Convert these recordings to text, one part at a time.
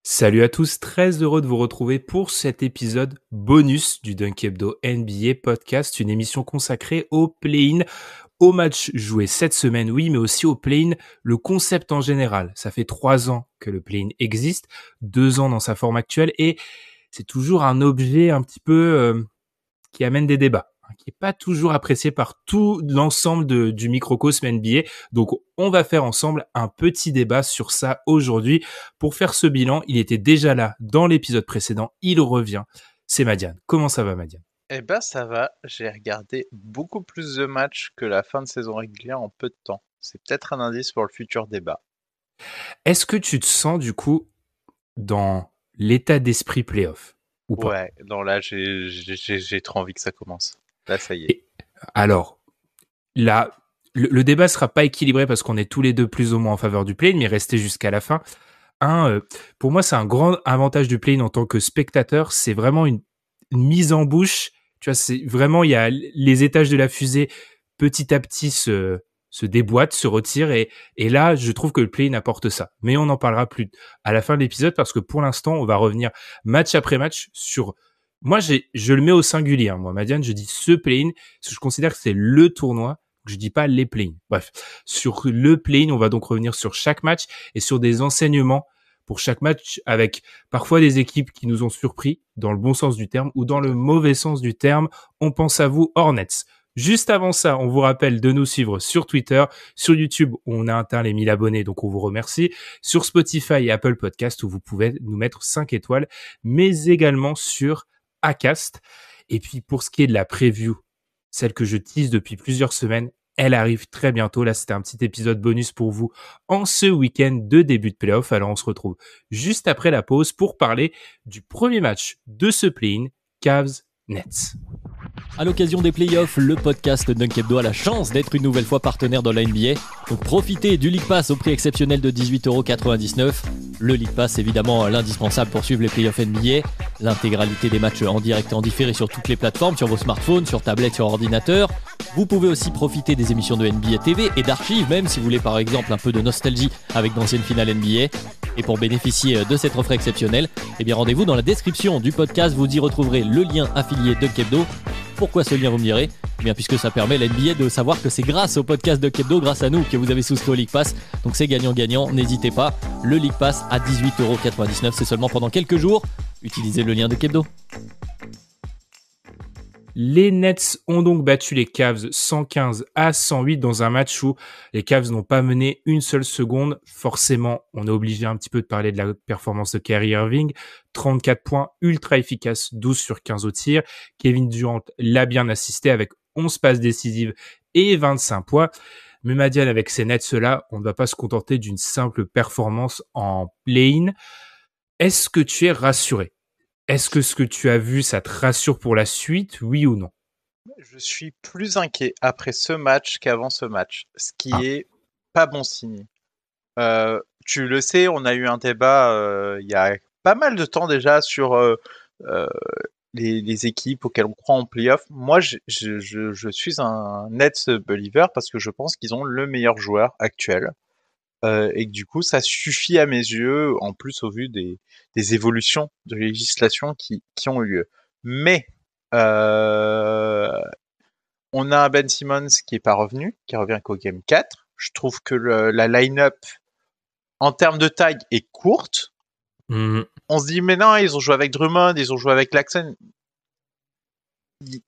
Salut à tous, très heureux de vous retrouver pour cet épisode bonus du Dunk Hebdo NBA Podcast, une émission consacrée au play-in, aux matchs joués cette semaine, oui, mais aussi au play-in, le concept en général. Ça fait 3 ans que le play-in existe, 2 ans dans sa forme actuelle, et c'est toujours un objet un petit peu qui amène des débats, qui est pas toujours apprécié par tout l'ensemble du microcosme NBA. Donc, on va faire ensemble un petit débat sur ça aujourd'hui. Pour faire ce bilan, il était déjà là dans l'épisode précédent. Il revient. C'est Madiane. Comment ça va, Madiane? Eh ben ça va, j'ai regardé beaucoup plus de matchs que la fin de saison régulière en peu de temps. C'est peut-être un indice pour le futur débat. Est-ce que tu te sens, du coup, dans l'état d'esprit playoff ou pas? Ouais, non là j'ai trop envie que ça commence. Là ça y est. Et alors, là, le débat sera pas équilibré parce qu'on est tous les deux plus ou moins en faveur du play-in, mais restez jusqu'à la fin. Pour moi, c'est un grand avantage du play-in en tant que spectateur. C'est vraiment une mise en bouche. Tu vois, c'est vraiment, il y a les étages de la fusée petit à petit se déboîtent, se retirent. Et là, je trouve que le play-in apporte ça. Mais on en parlera plus à la fin de l'épisode parce que pour l'instant, on va revenir match après match sur. Moi, je le mets au singulier. Moi, Madiane, je dis ce play-in parce que je considère que c'est le tournoi. Je dis pas les play-in. Bref, sur le play-in, on va donc revenir sur chaque match et sur des enseignements pour chaque match avec parfois des équipes qui nous ont surpris dans le bon sens du terme ou dans le mauvais sens du terme. On pense à vous, Hornets. Juste avant ça, on vous rappelle de nous suivre sur Twitter, sur YouTube, où on a atteint les 1000 abonnés, donc on vous remercie, sur Spotify et Apple Podcast, où vous pouvez nous mettre 5 étoiles, mais également sur Acast. Et puis pour ce qui est de la preview, celle que je tease depuis plusieurs semaines, elle arrive très bientôt. Là, c'était un petit épisode bonus pour vous en ce week-end de début de playoff. Alors, on se retrouve juste après la pause pour parler du premier match de ce play-in, Cavs-Nets. À l'occasion des playoffs, le podcast Dunk Hebdo a la chance d'être une nouvelle fois partenaire dans la NBA. Donc profitez du League Pass au prix exceptionnel de 18,99€. Le League Pass, évidemment, l'indispensable pour suivre les playoffs NBA. L'intégralité des matchs en direct et en différé sur toutes les plateformes, sur vos smartphones, sur tablettes, sur ordinateur. Vous pouvez aussi profiter des émissions de NBA TV et d'archives, même si vous voulez par exemple un peu de nostalgie avec d'anciennes finales NBA. Et pour bénéficier de cette offre exceptionnelle, eh bien rendez-vous dans la description du podcast, vous y retrouverez le lien affilié Dunk Hebdo. Pourquoi ce lien, vous me direz ? Eh bien puisque ça permet à la NBA de savoir que c'est grâce au podcast Dunk Hebdo, grâce à nous, que vous avez souscrit au League Pass. Donc c'est gagnant-gagnant, n'hésitez pas. Le League Pass à 18,99€, c'est seulement pendant quelques jours. Utilisez le lien Dunk Hebdo. Les Nets ont donc battu les Cavs 115-108 dans un match où les Cavs n'ont pas mené une seule seconde. Forcément, on est obligé un petit peu de parler de la performance de Kyrie Irving. 34 points, ultra efficace, 12 sur 15 au tir. Kevin Durant l'a bien assisté avec 11 passes décisives et 25 points. Mais Madiane, avec ces Nets-là, on ne va pas se contenter d'une simple performance en play-in. Est-ce que tu es rassuré ? Est-ce que ce que tu as vu, ça te rassure pour la suite, oui ou non? Je suis plus inquiet après ce match qu'avant ce match, ce qui Ah, est pas bon signe. Tu le sais, on a eu un débat il y a pas mal de temps déjà sur euh, les équipes auxquelles on croit en playoff. Moi, je suis un Nets believer parce que je pense qu'ils ont le meilleur joueur actuel. Et que du coup, ça suffit à mes yeux, en plus au vu des évolutions de législation qui ont eu lieu. Mais euh, on a un Ben Simmons qui est pas revenu, qui revient qu'au Game 4. Je trouve que la line-up, en termes de taille, est courte. On se dit, mais non, ils ont joué avec Drummond, ils ont joué avec Laxon. Il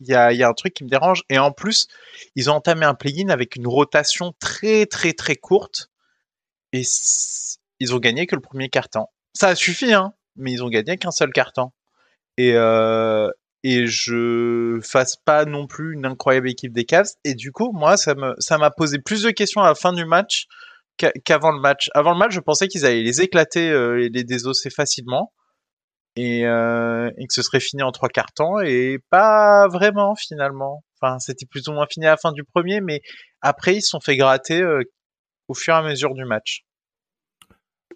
y a un truc qui me dérange. Et en plus, ils ont entamé un play-in avec une rotation très, très, très courte. Et ils ont gagné que le premier carton. Ça a suffi, hein, mais ils ont gagné qu'un seul carton. Et, et je fasse pas non plus une incroyable équipe des Cavs. Et du coup, moi, ça m'a posé plus de questions à la fin du match qu'avant le match. Avant le match, je pensais qu'ils allaient les éclater et les désosser facilement. Et que ce serait fini en 3 cartons. Et pas vraiment, finalement. Enfin, c'était plus ou moins fini à la fin du premier, mais après, ils se sont fait gratter au fur et à mesure du match.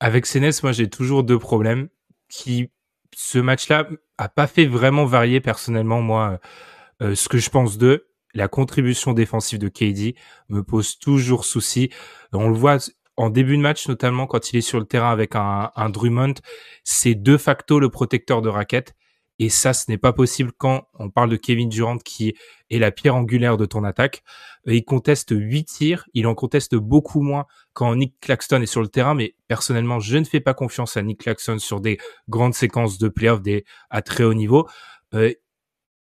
Avec ces Nets, moi, j'ai toujours 2 problèmes ce match-là a pas fait vraiment varier personnellement, moi, ce que je pense d'eux. La contribution défensive de KD me pose toujours souci. On le voit, en début de match, notamment quand il est sur le terrain avec un Drummond, c'est de facto le protecteur de raquette. Et ça, ce n'est pas possible quand on parle de Kevin Durant qui est la pierre angulaire de ton attaque. Il conteste 8 tirs, il en conteste beaucoup moins quand Nick Claxton est sur le terrain, mais personnellement, je ne fais pas confiance à Nick Claxton sur des grandes séquences de playoffs à très haut niveau.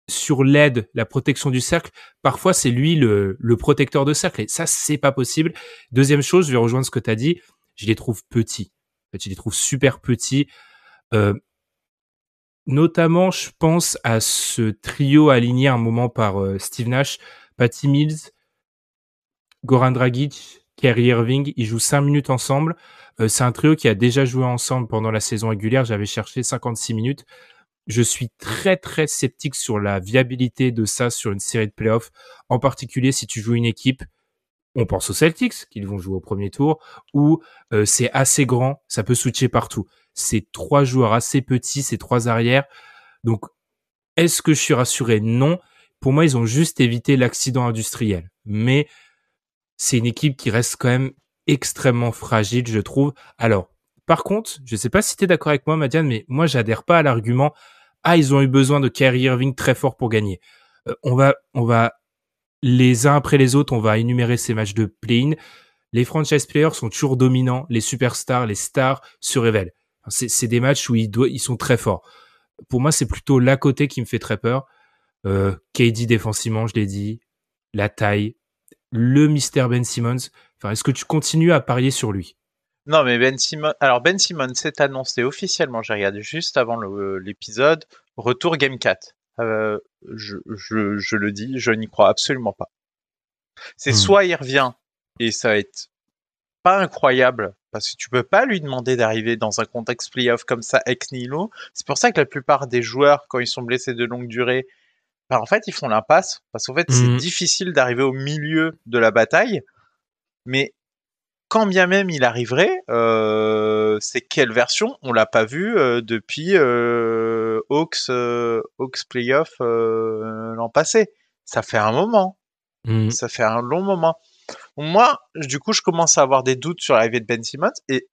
Sur l'aide, la protection du cercle, parfois c'est lui le protecteur de cercle, et ça, c'est pas possible. Deuxième chose, je vais rejoindre ce que tu as dit, je les trouve petits. En fait, je les trouve super petits. Notamment, je pense à ce trio aligné à un moment par Steve Nash, Patty Mills, Goran Dragic, Kyrie Irving. Ils jouent 5 minutes ensemble. C'est un trio qui a déjà joué ensemble pendant la saison régulière. J'avais cherché 56 minutes. Je suis très, très sceptique sur la viabilité de ça sur une série de playoffs. En particulier, si tu joues une équipe, on pense aux Celtics, qu'ils vont jouer au premier tour, où c'est assez grand, ça peut switcher partout. C'est 3 joueurs assez petits, c'est 3 arrières. Donc, est-ce que je suis rassuré? Non. Pour moi, ils ont juste évité l'accident industriel. Mais c'est une équipe qui reste quand même extrêmement fragile, je trouve. Alors, par contre, je sais pas si tu es d'accord avec moi, Madiane, mais moi, j'adhère pas à l'argument « Ah, ils ont eu besoin de Kyrie Irving très fort pour gagner. » On va les uns après les autres, on va énumérer ces matchs de play-in. Les franchise players sont toujours dominants, les superstars, les stars se révèlent. C'est des matchs où ils sont très forts. Pour moi, c'est plutôt l'à côté qui me fait très peur. KD défensivement, je l'ai dit, la taille, le mystère Ben Simmons. Enfin, est-ce que tu continues à parier sur lui? Non, mais Ben Simmons s'est annoncé officiellement, j'ai regardé juste avant l'épisode, retour Game 4. Je le dis, je n'y crois absolument pas. C'est soit il revient, et ça va être pas incroyable, parce que tu peux pas lui demander d'arriver dans un contexte playoff comme ça ex nihilo. C'est pour ça que la plupart des joueurs, quand ils sont blessés de longue durée, bah en fait, ils font l'impasse, parce qu'en fait, c'est difficile d'arriver au milieu de la bataille, mais quand bien même il arriverait, c'est quelle version? On l'a pas vu depuis Hawks Playoff l'an passé. Ça fait un moment. Ça fait un long moment. Moi, du coup, je commence à avoir des doutes sur l'arrivée de Ben Simmons. Et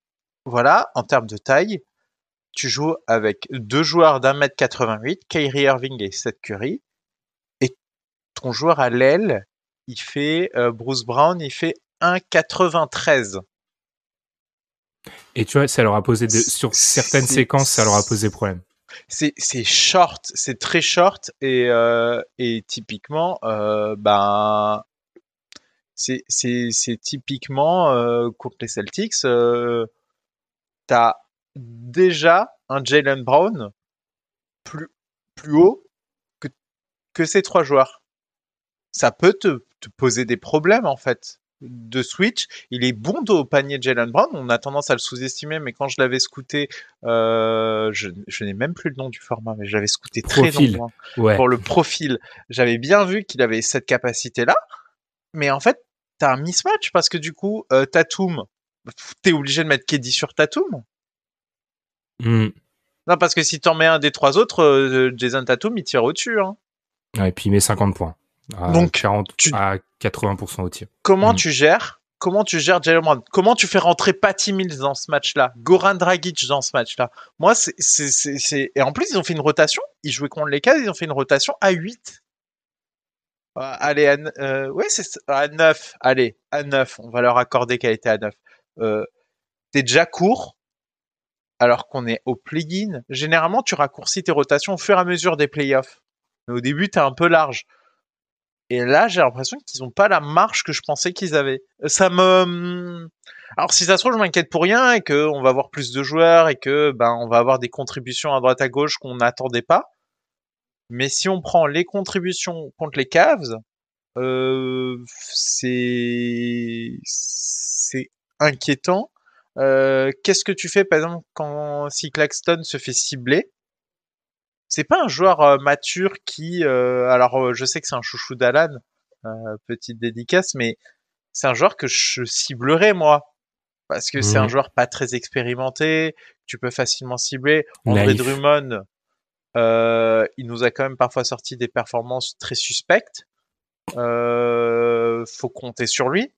voilà, en termes de taille, tu joues avec 2 joueurs d'1m88, Kyrie Irving et Seth Curry. Et ton joueur à l'aile, il fait Bruce Brown, il fait 1,93. Et tu vois, ça leur a posé sur certaines séquences, ça leur a posé problème. C'est short, c'est très short et typiquement, ben c'est typiquement contre les Celtics, t'as déjà un Jaylen Brown plus haut que ces 3 joueurs. Ça peut te poser des problèmes en fait de switch. Il est bon au panier de Jaylen Brown. On a tendance à le sous-estimer, mais quand je l'avais scouté, je n'ai même plus le nom du format, mais je l'avais scouté très longtemps pour le profil. J'avais bien vu qu'il avait cette capacité-là, mais en fait, t'as un mismatch parce que du coup, Tatum, t'es obligé de mettre KD sur Tatum. Non, parce que si t'en mets un des 3 autres, Jason Tatum, il tire au-dessus. Hein. Ouais, et puis il met 50 points. Donc, 40 à 80% au tir. Comment tu gères Jaylen Brown? Comment tu fais rentrer Patty Mills dans ce match-là? Goran Dragic dans ce match-là? Moi, c'est... Et en plus, ils ont fait une rotation. Ils jouaient contre les Cavs, ils ont fait une rotation à 8. Allez, ouais, c'est à 9. Allez, à 9. On va leur accorder qu'elle était à 9. T'es déjà court, alors qu'on est au play-in. Généralement, tu raccourcis tes rotations au fur et à mesure des playoffs. Mais au début, t'es un peu large. Et là, j'ai l'impression qu'ils n'ont pas la marge que je pensais qu'ils avaient. Ça me... Alors, si ça se trouve, je m'inquiète pour rien et qu'on va avoir plus de joueurs et que on va avoir des contributions à droite à gauche qu'on n'attendait pas. Mais si on prend les contributions contre les Cavs, c'est inquiétant. Qu'est-ce que tu fais, par exemple, si Claxton se fait cibler? C'est pas un joueur mature qui... alors, je sais que c'est un chouchou d'Alan, petite dédicace, mais c'est un joueur que je ciblerais, moi. Parce que c'est un joueur pas très expérimenté, tu peux facilement cibler. André Drummond, il nous a quand même parfois sorti des performances très suspectes. Faut compter sur lui.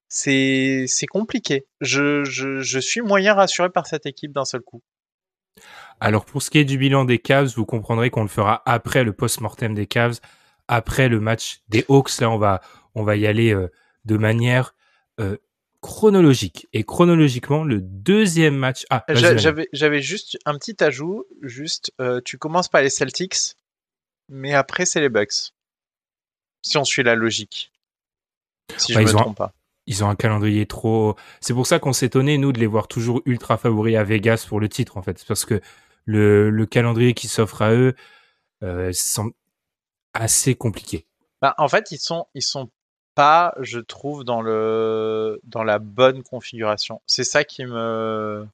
c'est compliqué. Je suis moyen rassuré par cette équipe d'un seul coup. Alors pour ce qui est du bilan des Cavs, vous comprendrez qu'on le fera après le post-mortem des Cavs, après le match des Hawks. Là, on va y aller de manière chronologique. Et chronologiquement, le deuxième match... Ah, j'avais juste un petit ajout. Juste, tu commences par les Celtics, mais après, c'est les Bucks. Si on suit la logique. Si je me trompe pas. Ils ont un calendrier trop... C'est pour ça qu'on s'étonnait, nous, de les voir toujours ultra favoris à Vegas pour le titre, en fait. C'est parce que le calendrier qui s'offre à eux semble assez compliqué. Bah, en fait, ils sont pas, je trouve, dans la bonne configuration. C'est ça qui me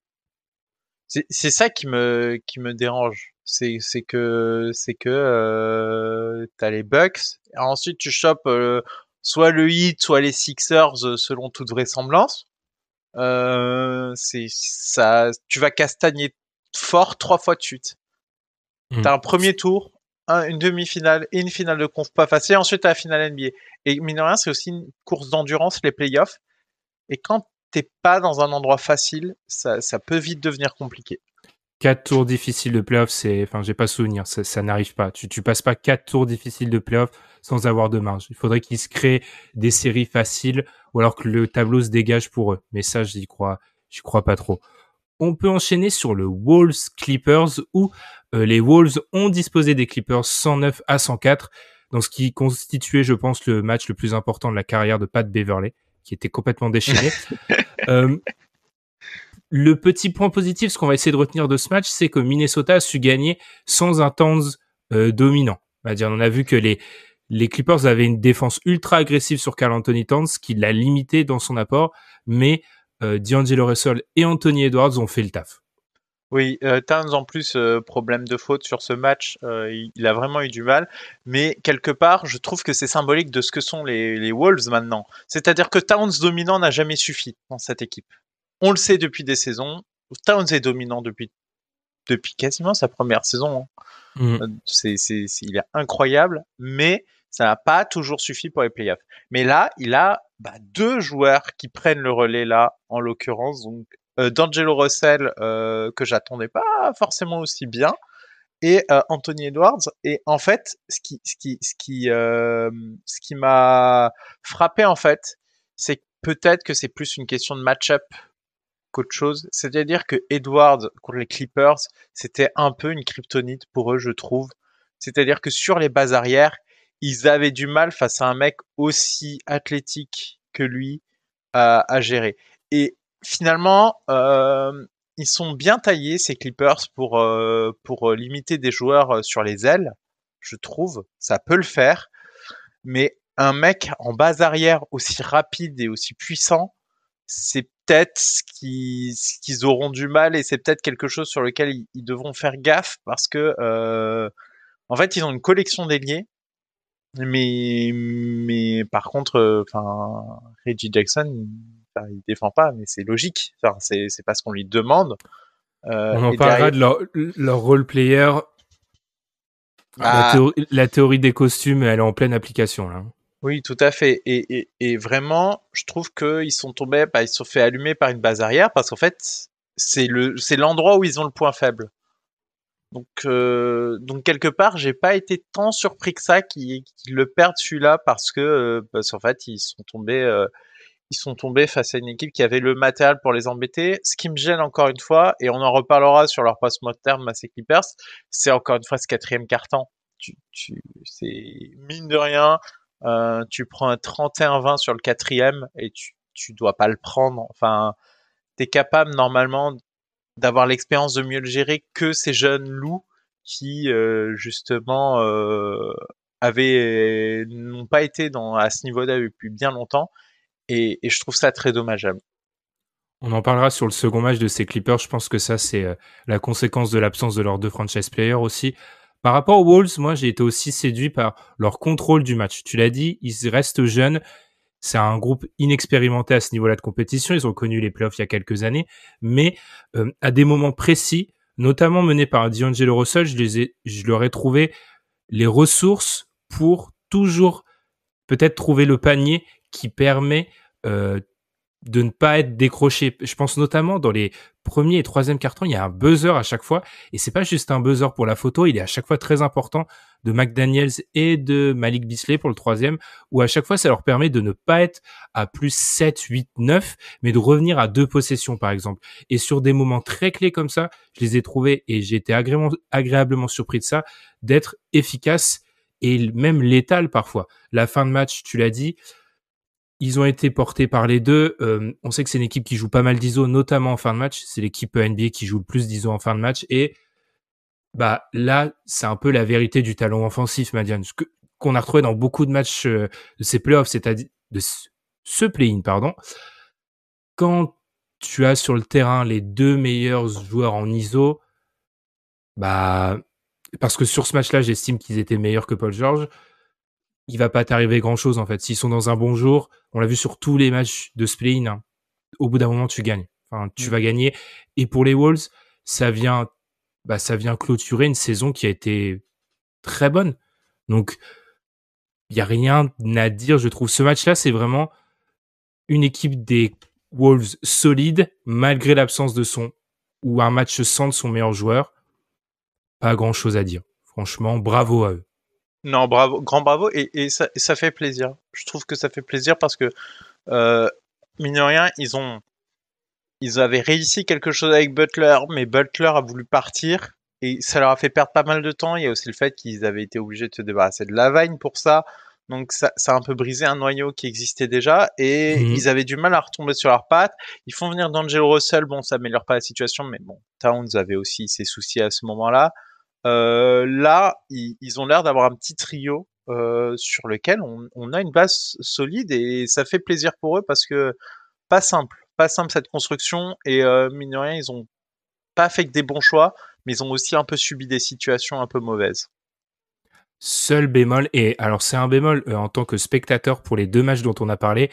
dérange. C'est que t'as les Bucks. Ensuite, tu chopes soit le Heat, soit les Sixers, selon toute vraisemblance. C'est ça, tu vas castagner fort 3 fois de suite. T'as un premier tour, une demi-finale et une finale de conf pas facile. Ensuite, t'as la finale NBA. Et mine de rien, c'est aussi une course d'endurance, les playoffs. Et quand t'es pas dans un endroit facile, ça peut vite devenir compliqué. 4 tours difficiles de playoffs, j'ai pas souvenir, ça n'arrive pas. Tu passes pas 4 tours difficiles de playoffs sans avoir de marge. Il faudrait qu'ils se créent des séries faciles ou alors que le tableau se dégage pour eux. Mais ça, j'y crois pas trop. On peut enchaîner sur le Wolves Clippers où les Wolves ont disposé des Clippers 109-104 dans ce qui constituait, je pense, le match le plus important de la carrière de Pat Beverley, qui était complètement déchaîné. Le petit point positif, ce qu'on va essayer de retenir de ce match, c'est que Minnesota a su gagner sans un Towns dominant. On a vu que les Clippers avaient une défense ultra agressive sur Karl Anthony Towns, qui l'a limité dans son apport, mais D'Angelo Russell et Anthony Edwards ont fait le taf. Oui, Towns en plus, problème de faute sur ce match, il a vraiment eu du mal. Mais quelque part, je trouve que c'est symbolique de ce que sont les Wolves maintenant. C'est-à-dire que Towns dominant n'a jamais suffi dans cette équipe. On le sait depuis des saisons. Towns est dominant depuis quasiment sa première saison. Il est incroyable, mais ça n'a pas toujours suffi pour les playoffs. Mais là, il a deux joueurs qui prennent le relais là, en l'occurrence. Donc, D'Angelo Russell, que j'attendais pas forcément aussi bien, et Anthony Edwards. Et en fait, ce qui m'a frappé en fait, c'est peut-être que c'est plus une question de match-up qu'autre chose. C'est-à-dire que Edwards contre les Clippers, c'était un peu une kryptonite pour eux, je trouve. C'est-à-dire que sur les bases arrières, ils avaient du mal face à un mec aussi athlétique que lui à gérer. Et finalement, ils sont bien taillés, ces Clippers, pour limiter des joueurs sur les ailes, je trouve. Ça peut le faire. Mais un mec en base arrière aussi rapide et aussi puissant, c'est peut-être ce qu'ils auront du mal, et c'est peut-être quelque chose sur lequel ils devront faire gaffe, parce que en fait ils ont une collection d'ailiers, mais par contre, Reggie Jackson, il défend pas, mais c'est logique. C'est pas ce qu'on lui demande. On en parlera de leur role player. La théorie des costumes, elle est en pleine application là. Oui, tout à fait. Et vraiment, je trouve qu'ils sont tombés, ils se sont fait allumer par une base arrière, parce qu'en fait, c'est l'endroit où ils ont le point faible. Donc quelque part, j'ai pas été tant surpris que ça qu'ils le perdent celui-là, parce qu'en fait, ils sont tombés face à une équipe qui avait le matériel pour les embêter. Ce qui me gêne encore une fois, et on en reparlera sur leur post-mortem à ces Clippers, c'est encore une fois ce quatrième quart-temps. C'est mine de rien. Tu prends un 31-20 sur le quatrième et tu dois pas le prendre. Enfin, t'es capable normalement d'avoir l'expérience de mieux le gérer que ces jeunes loups qui justement n'ont pas été à ce niveau-là depuis bien longtemps, et je trouve ça très dommageable. On en parlera sur le second match de ces Clippers. Je pense que ça, c'est la conséquence de l'absence de leurs deux franchise players aussi. Par rapport aux Wolves, moi, j'ai été aussi séduit par leur contrôle du match. Tu l'as dit, ils restent jeunes. C'est un groupe inexpérimenté à ce niveau-là de compétition. Ils ont connu les playoffs il y a quelques années. Mais à des moments précis, notamment menés par D'Angelo Russell, je leur ai trouvé les ressources pour toujours peut-être trouver le panier qui permet de ne pas être décroché. Je pense notamment dans les premiers et troisième cartons, il y a un buzzer à chaque fois, et c'est pas juste un buzzer pour la photo, il est à chaque fois très important, de McDaniels et de Malik Beasley pour le troisième, où à chaque fois ça leur permet de ne pas être à plus 7, 8, 9, mais de revenir à 2 possessions par exemple. Et sur des moments très clés comme ça, je les ai trouvés, et j'ai été agréablement surpris de ça, d'être efficaces et même létales parfois. La fin de match, tu l'as dit, ils ont été portés par les deux. On sait que c'est une équipe qui joue pas mal d'ISO, notamment en fin de match. C'est l'équipe NBA qui joue le plus d'ISO en fin de match. Et bah là, c'est un peu la vérité du talent offensif, Madiane, qu'on a retrouvé dans beaucoup de matchs de ces playoffs, c'est-à-dire de ce play-in, pardon. Quand tu as sur le terrain les deux meilleurs joueurs en ISO, bah parce que sur ce match-là, j'estime qu'ils étaient meilleurs que Paul George. Il va pas t'arriver grand-chose en fait. S'ils sont dans un bon jour, on l'a vu sur tous les matchs de ce play-in, hein, au bout d'un moment tu gagnes. Enfin, tu vas gagner. Et pour les Wolves, ça vient clôturer une saison qui a été très bonne. Donc il y a rien à dire, je trouve. Ce match-là, c'est vraiment une équipe des Wolves solide malgré l'absence de ou un match sans de son meilleur joueur. Pas grand-chose à dire. Franchement, bravo à eux. Non, bravo, grand bravo, et ça fait plaisir. Je trouve que ça fait plaisir parce que, mine de rien, ils avaient réussi quelque chose avec Butler, mais Butler a voulu partir, et ça leur a fait perdre pas mal de temps. Il y a aussi le fait qu'ils avaient été obligés de se débarrasser de Lavine pour ça. Donc ça a un peu brisé un noyau qui existait déjà, et ils avaient du mal à retomber sur leurs pattes. Ils font venir D'Angelo Russell, bon, ça améliore pas la situation, mais bon, Towns avait aussi ses soucis à ce moment-là. Là, ils ont l'air d'avoir un petit trio sur lequel on a une base solide, et ça fait plaisir pour eux parce que pas simple cette construction, et mine de rien, ils ont pas fait que des bons choix, mais ils ont aussi un peu subi des situations un peu mauvaises. Seul bémol, et alors c'est un bémol en tant que spectateur pour les deux matchs dont on a parlé,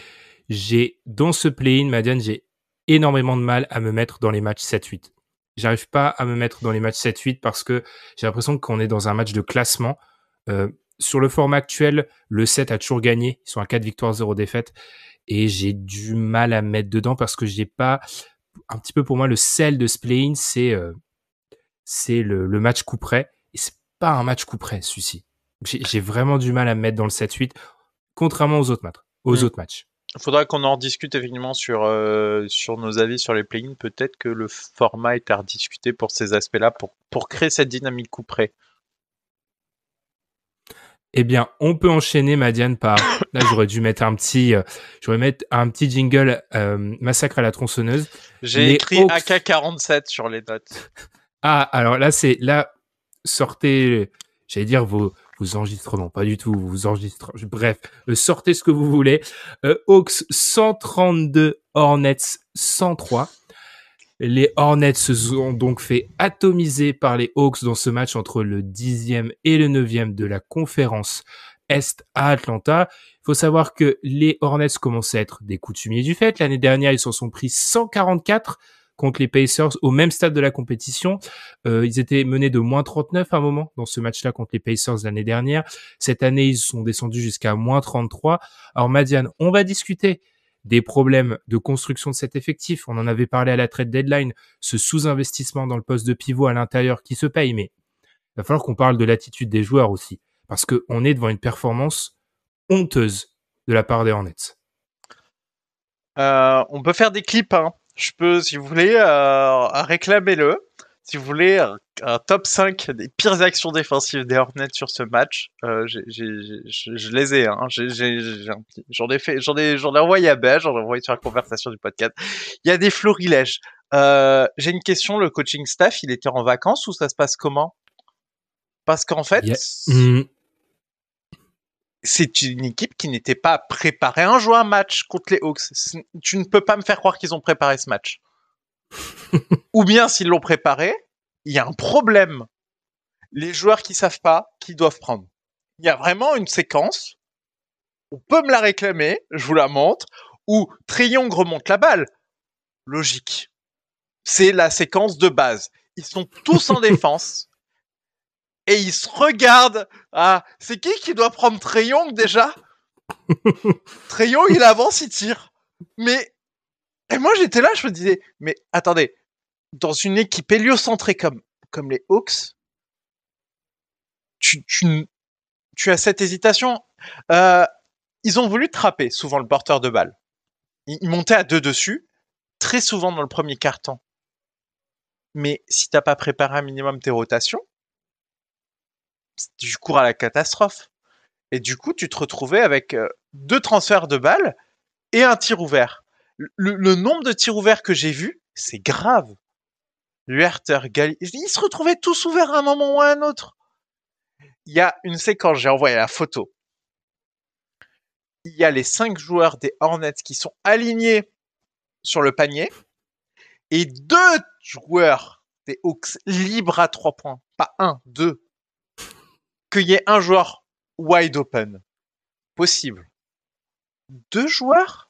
dans ce play-in, Madiane, j'ai énormément de mal à me mettre dans les matchs 7-8. J'arrive pas à me mettre dans les matchs 7-8 parce que j'ai l'impression qu'on est dans un match de classement. Sur le format actuel, le 7 a toujours gagné. Ils sont à 4 victoires, 0 défaites. Et j'ai du mal à me mettre dedans parce que j'ai pas... Un petit peu pour moi, le sel de ce play-in, c'est le match coup près. Et c'est pas un match coup près, celui-ci. J'ai vraiment du mal à me mettre dans le 7-8, contrairement aux autres matchs. Il faudra qu'on en rediscute effectivement sur nos avis sur les play-ins. Peut-être que le format est à rediscuter pour ces aspects-là, pour créer cette dynamique coup près. Eh bien, on peut enchaîner, Madiane, par... Là, j'aurais mettre un petit jingle massacre à la tronçonneuse. J'ai écrit Hawks... AK-47 sur les notes. Ah, alors là, sortez, j'allais dire vos enregistrements, pas du tout, vos enregistrements. Bref, sortez ce que vous voulez. Hawks 132, Hornets 103. Les Hornets se sont donc fait atomiser par les Hawks dans ce match entre le 10e et le 9e de la conférence Est à Atlanta. Il faut savoir que les Hornets commencent à être des coutumiers du fait. L'année dernière, ils s'en sont pris 144 contre les Pacers au même stade de la compétition. Ils étaient menés de moins 39 à un moment dans ce match-là contre les Pacers l'année dernière. Cette année, ils sont descendus jusqu'à moins 33. Alors, Madiane, on va discuter des problèmes de construction de cet effectif. On en avait parlé à la trade deadline, ce sous-investissement dans le poste de pivot à l'intérieur qui se paye, mais il va falloir qu'on parle de l'attitude des joueurs aussi, parce qu'on est devant une performance honteuse de la part des Hornets. On peut faire des clips, hein. Je peux, si vous voulez, réclamer-le. Si vous voulez un top 5 des pires actions défensives des Hornets sur ce match, je les ai, hein. J'en ai envoyé à Ben, j'en ai envoyé sur la conversation du podcast. Il y a des florilèges. J'ai une question, le coaching staff, il était en vacances ou ça se passe comment? Parce qu'en fait, c'est une équipe qui n'était pas préparée à jouer un match contre les Hawks. Tu ne peux pas me faire croire qu'ils ont préparé ce match. Ou bien, s'ils l'ont préparé, il y a un problème. Les joueurs qui savent pas, qui doivent prendre. Il y a vraiment une séquence, on peut me la réclamer, je vous la montre, où Trae Young remonte la balle. Logique. C'est la séquence de base. Ils sont tous en défense. Et ils se regardent. Ah, c'est qui doit prendre Trae Young déjà? Trae Young, il avance, il tire. Mais Et moi, j'étais là, je me disais, mais attendez, dans une équipe héliocentrée comme les Hawks, tu as cette hésitation. Ils ont voulu trapper souvent le porteur de balle. Ils montaient à 2 dessus, très souvent dans le premier quart-temps. Mais si t'as pas préparé un minimum tes rotations, tu cours à la catastrophe. Et du coup, tu te retrouvais avec 2 transferts de balles et un tir ouvert. Le nombre de tirs ouverts que j'ai vus, c'est grave. Huerter, Gali, ils se retrouvaient tous ouverts à un moment ou à un autre. Il y a une séquence, j'ai envoyé la photo. Il y a les 5 joueurs des Hornets qui sont alignés sur le panier et 2 joueurs des Hawks libres à 3 points. Pas 1, 2. Qu'il y ait un joueur wide open. Possible. 2 joueurs?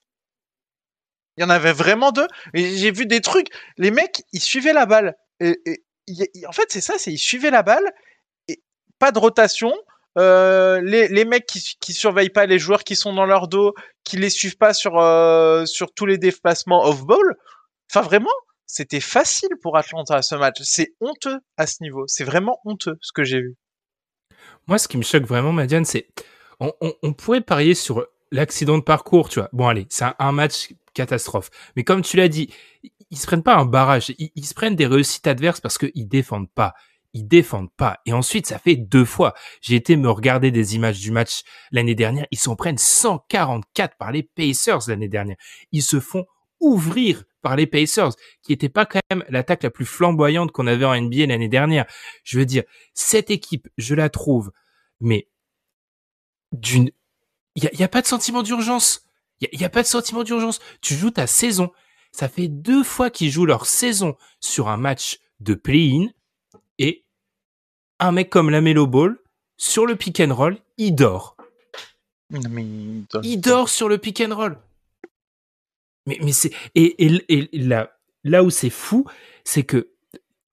Il y en avait vraiment 2. Et j'ai vu des trucs. Les mecs, ils suivaient la balle. En fait, c'est ça, ils suivaient la balle. Et pas de rotation. Les mecs qui surveillent pas les joueurs qui sont dans leur dos, qui les suivent pas sur tous les déplacements off-ball. Enfin, vraiment, c'était facile pour Atlanta ce match. C'est honteux à ce niveau. C'est vraiment honteux ce que j'ai vu. Moi, ce qui me choque vraiment, Madiane, c'est on pourrait parier sur l'accident de parcours, tu vois. Bon, allez, c'est un match catastrophe. Mais comme tu l'as dit, ils se prennent pas un barrage. Ils se prennent des réussites adverses parce qu'ils défendent pas. Ils défendent pas. Et ensuite, ça fait 2 fois. J'ai été me regarder des images du match l'année dernière. Ils s'en prennent 144 par les Pacers l'année dernière. Ils se font ouvrir par les Pacers, qui était pas quand même l'attaque la plus flamboyante qu'on avait en NBA l'année dernière. Je veux dire, cette équipe, je la trouve, mais il y a pas de sentiment d'urgence. Il y a pas de sentiment d'urgence. Tu joues ta saison. Ça fait 2 fois qu'ils jouent leur saison sur un match de play-in et un mec comme LaMelo Ball sur le pick and roll, il dort. Mais il dort sur le pick and roll. Mais c'est et là où c'est fou, c'est que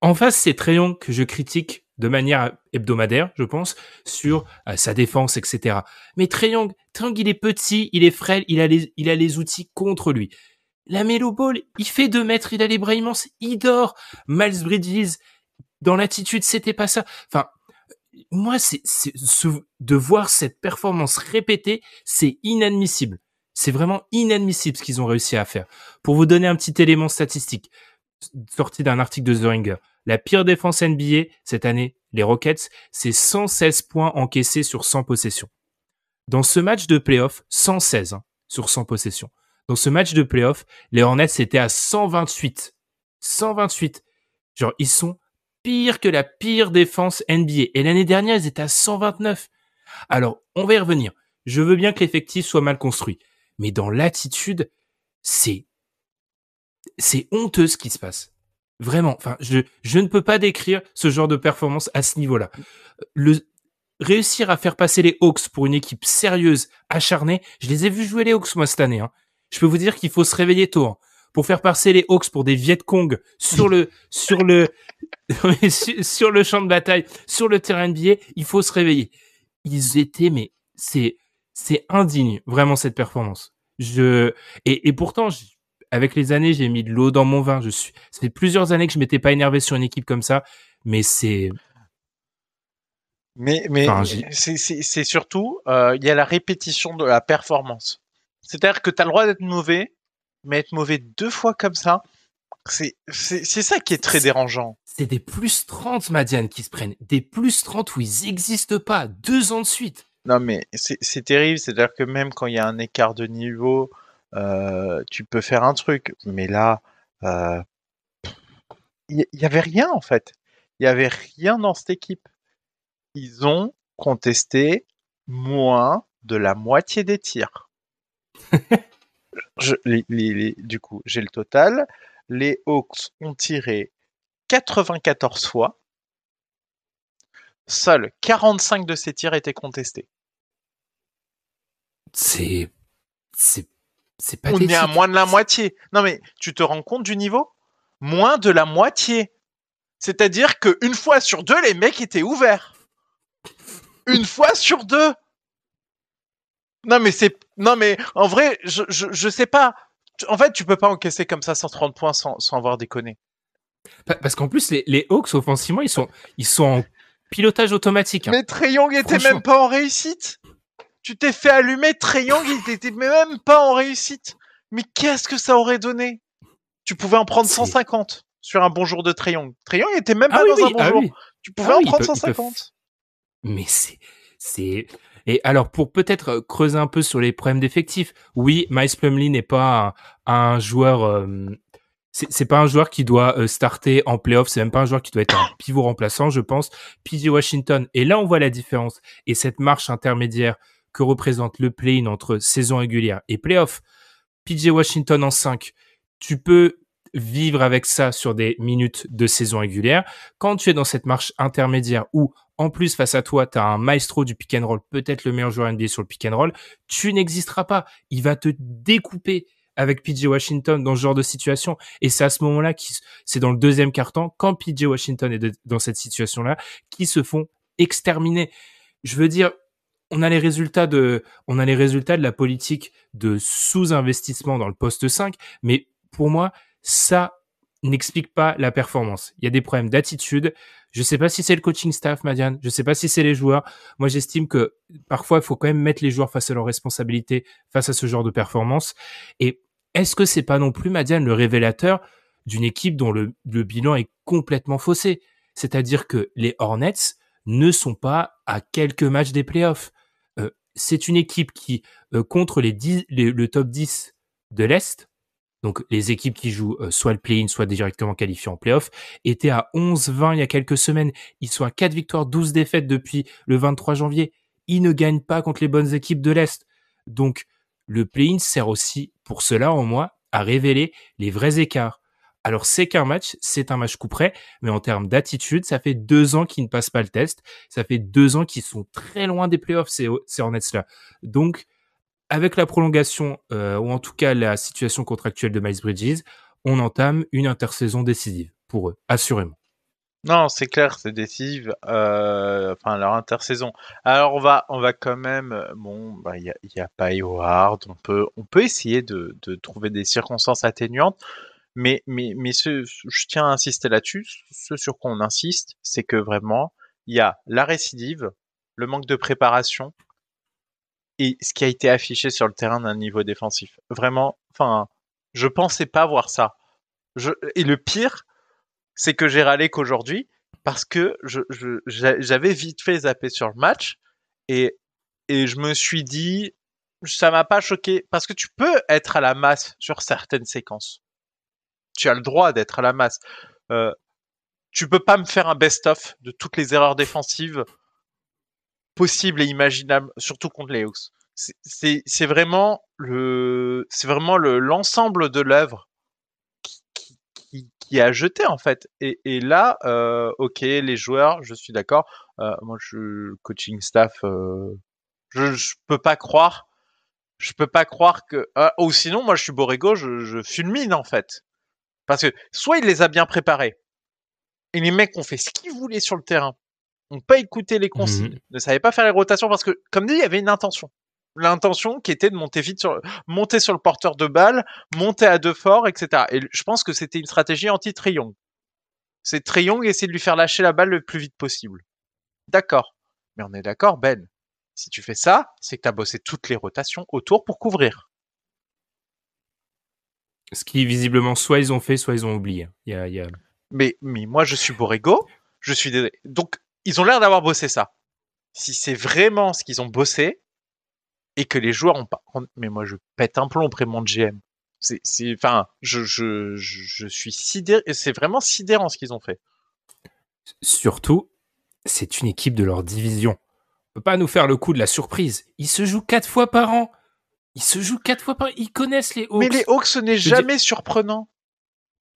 en face c'est Trae Young que je critique de manière hebdomadaire, je pense, sur sa défense, etc. Mais Trae Young, il est petit, il est frêle, il a les outils contre lui. LaMelo Ball, il fait 2 mètres, il a les bras immenses, il dort. Miles Bridges, dans l'attitude, c'était pas ça. Enfin, moi, de voir cette performance répétée, c'est inadmissible. C'est vraiment inadmissible ce qu'ils ont réussi à faire. Pour vous donner un petit élément statistique, sorti d'un article de The Ringer, la pire défense NBA cette année, les Rockets, c'est 116 points encaissés sur 100 possessions. Dans ce match de playoff, 116 sur 100 possessions. Dans ce match de playoff, les Hornets étaient à 128. 128. Genre, ils sont pires que la pire défense NBA. Et l'année dernière, ils étaient à 129. Alors, on va y revenir. Je veux bien que l'effectif soit mal construit. Mais dans l'attitude, c'est honteux ce qui se passe. Vraiment. Enfin, je ne peux pas décrire ce genre de performance à ce niveau-là. Réussir à faire passer les Hawks pour une équipe sérieuse, acharnée, je les ai vus jouer les Hawks, moi, cette année, Je peux vous dire qu'il faut se réveiller tôt, Pour faire passer les Hawks pour des Viet Cong sur le sur le champ de bataille, sur le terrain NBA, il faut se réveiller. Ils étaient, mais c'est indigne, vraiment, cette performance. Et pourtant, avec les années, j'ai mis de l'eau dans mon vin. Ça fait plusieurs années que je m'étais pas énervé sur une équipe comme ça, mais c'est... Mais c'est surtout, il y a la répétition de la performance. C'est-à-dire que tu as le droit d'être mauvais, mais être mauvais 2 fois comme ça, c'est ça qui est très dérangeant. C'est des plus 30, Madiane, qui se prennent. Des plus 30 où ils existent pas, 2 ans de suite. Non, mais c'est terrible. C'est-à-dire que même quand il y a un écart de niveau, tu peux faire un truc. Mais là, il y avait rien, en fait. Il y avait rien dans cette équipe. Ils ont contesté moins de la moitié des tirs. Du coup, j'ai le total. Les Hawks ont tiré 94 fois. Seuls 45 de ces tirs étaient contestés. C'est pathétique. On est à moins de la moitié. Non, mais tu te rends compte du niveau ? Moins de la moitié. C'est-à-dire qu'une fois sur 2, les mecs étaient ouverts. Une fois sur 2. Non, mais en vrai, je sais pas. En fait, tu peux pas encaisser comme ça 130 points sans avoir déconné. Parce qu'en plus, les Hawks, offensivement, ils sont en pilotage automatique. Hein. Mais Trae Young était même pas en réussite. Tu t'es fait allumer, Trae Young, il était même pas en réussite. Mais qu'est-ce que ça aurait donné? Tu pouvais en prendre 150 sur un bon jour de Trae Young. Trae Young était même pas dans un bon jour. Oui. Tu pouvais en prendre 150. Mais c'est... Et alors, pour peut-être creuser un peu sur les problèmes d'effectifs, oui, Miles Plumlee n'est pas un joueur... c'est pas un joueur qui doit starter en playoff, c'est même pas un joueur qui doit être un pivot remplaçant, je pense. PJ Washington, et là on voit la différence, et cette marche intermédiaire que représente le play-in entre saison régulière et playoff. PJ Washington en 5, tu peux vivre avec ça sur des minutes de saison régulière. Quand tu es dans cette marche intermédiaire où, en plus, face à toi, tu as un maestro du pick and roll, peut-être le meilleur joueur NBA sur le pick and roll, tu n'existeras pas. Il va te découper avec PJ Washington dans ce genre de situation. Et c'est à ce moment-là, c'est dans le deuxième quart-temps, quand PJ Washington est dans cette situation-là, qui se font exterminer. Je veux dire, on a les résultats de la politique de sous-investissement dans le poste 5, mais pour moi, ça n'explique pas la performance. Il y a des problèmes d'attitude. Je sais pas si c'est le coaching staff, Madiane. Je sais pas si c'est les joueurs. Moi, j'estime que parfois, il faut quand même mettre les joueurs face à leurs responsabilités, face à ce genre de performance. Et est-ce que c'est pas non plus, Madiane, le révélateur d'une équipe dont le bilan est complètement faussé? C'est-à-dire que les Hornets ne sont pas à quelques matchs des playoffs. C'est une équipe qui, contre le top 10 de l'Est, donc les équipes qui jouent soit le play-in, soit directement qualifiées en play-off, étaient à 11-20 il y a quelques semaines. Ils sont à 4 victoires, 12 défaites depuis le 23 janvier. Ils ne gagnent pas contre les bonnes équipes de l'Est. Donc, le play-in sert aussi, pour cela en moi, à révéler les vrais écarts. Alors, c'est qu'un match, c'est un match coup près, mais en termes d'attitude, ça fait 2 ans qu'ils ne passent pas le test. Ça fait 2 ans qu'ils sont très loin des playoffs, ces Hornets-là. Donc, avec la prolongation, ou en tout cas la situation contractuelle de Miles Bridges, on entame une intersaison décisive pour eux, assurément. Non, c'est clair, c'est décisif. Enfin, leur intersaison. Alors, on va quand même. Bon, bah, y a pas Howard. On peut essayer de trouver des circonstances atténuantes. Mais je tiens à insister là-dessus. Ce sur quoi on insiste, c'est que vraiment, il y a la récidive, le manque de préparation et ce qui a été affiché sur le terrain d'un niveau défensif. Vraiment, enfin, je pensais pas voir ça. Et le pire, c'est que j'ai râlé qu'aujourd'hui parce que j'avais vite fait zapper sur le match et je me suis dit, ça m'a pas choqué parce que tu peux être à la masse sur certaines séquences. Tu as le droit d'être à la masse. Tu peux pas me faire un best-of de toutes les erreurs défensives possibles et imaginables, surtout contre les Hawks. C'est vraiment l'ensemble de l'œuvre qui a jeté en fait. Et là, ok, les joueurs, je suis d'accord. Moi, coaching staff, je peux pas croire. Je peux pas croire que. Ou sinon, moi, je suis Borrego, je fulmine en fait. Parce que soit il les a bien préparés, et les mecs ont fait ce qu'ils voulaient sur le terrain, n'ont pas écouté les consignes, ne savaient pas faire les rotations parce que, comme dit, il y avait une intention. L'intention qui était de monter monter sur le porteur de balle, monter à deux forts, etc. Et je pense que c'était une stratégie anti-Trae Young. C'est Trae Young essayer de lui faire lâcher la balle le plus vite possible. D'accord. Mais on est d'accord, Ben. Si tu fais ça, c'est que tu as bossé toutes les rotations autour pour couvrir. Ce qui, visiblement, soit ils ont fait, soit ils ont oublié. Mais moi, je suis Borrego. Je suis désolé. Donc, ils ont l'air d'avoir bossé ça. Si c'est vraiment ce qu'ils ont bossé, et que les joueurs ont pas... Mais moi, je pète un plomb auprès de mon GM. Enfin, je suis sidéré. C'est vraiment sidérant ce qu'ils ont fait. Surtout, c'est une équipe de leur division. On peut pas nous faire le coup de la surprise. Ils se jouent 4 fois par an. Ils connaissent les Hawks. Mais les Hawks, ce n'est jamais surprenant.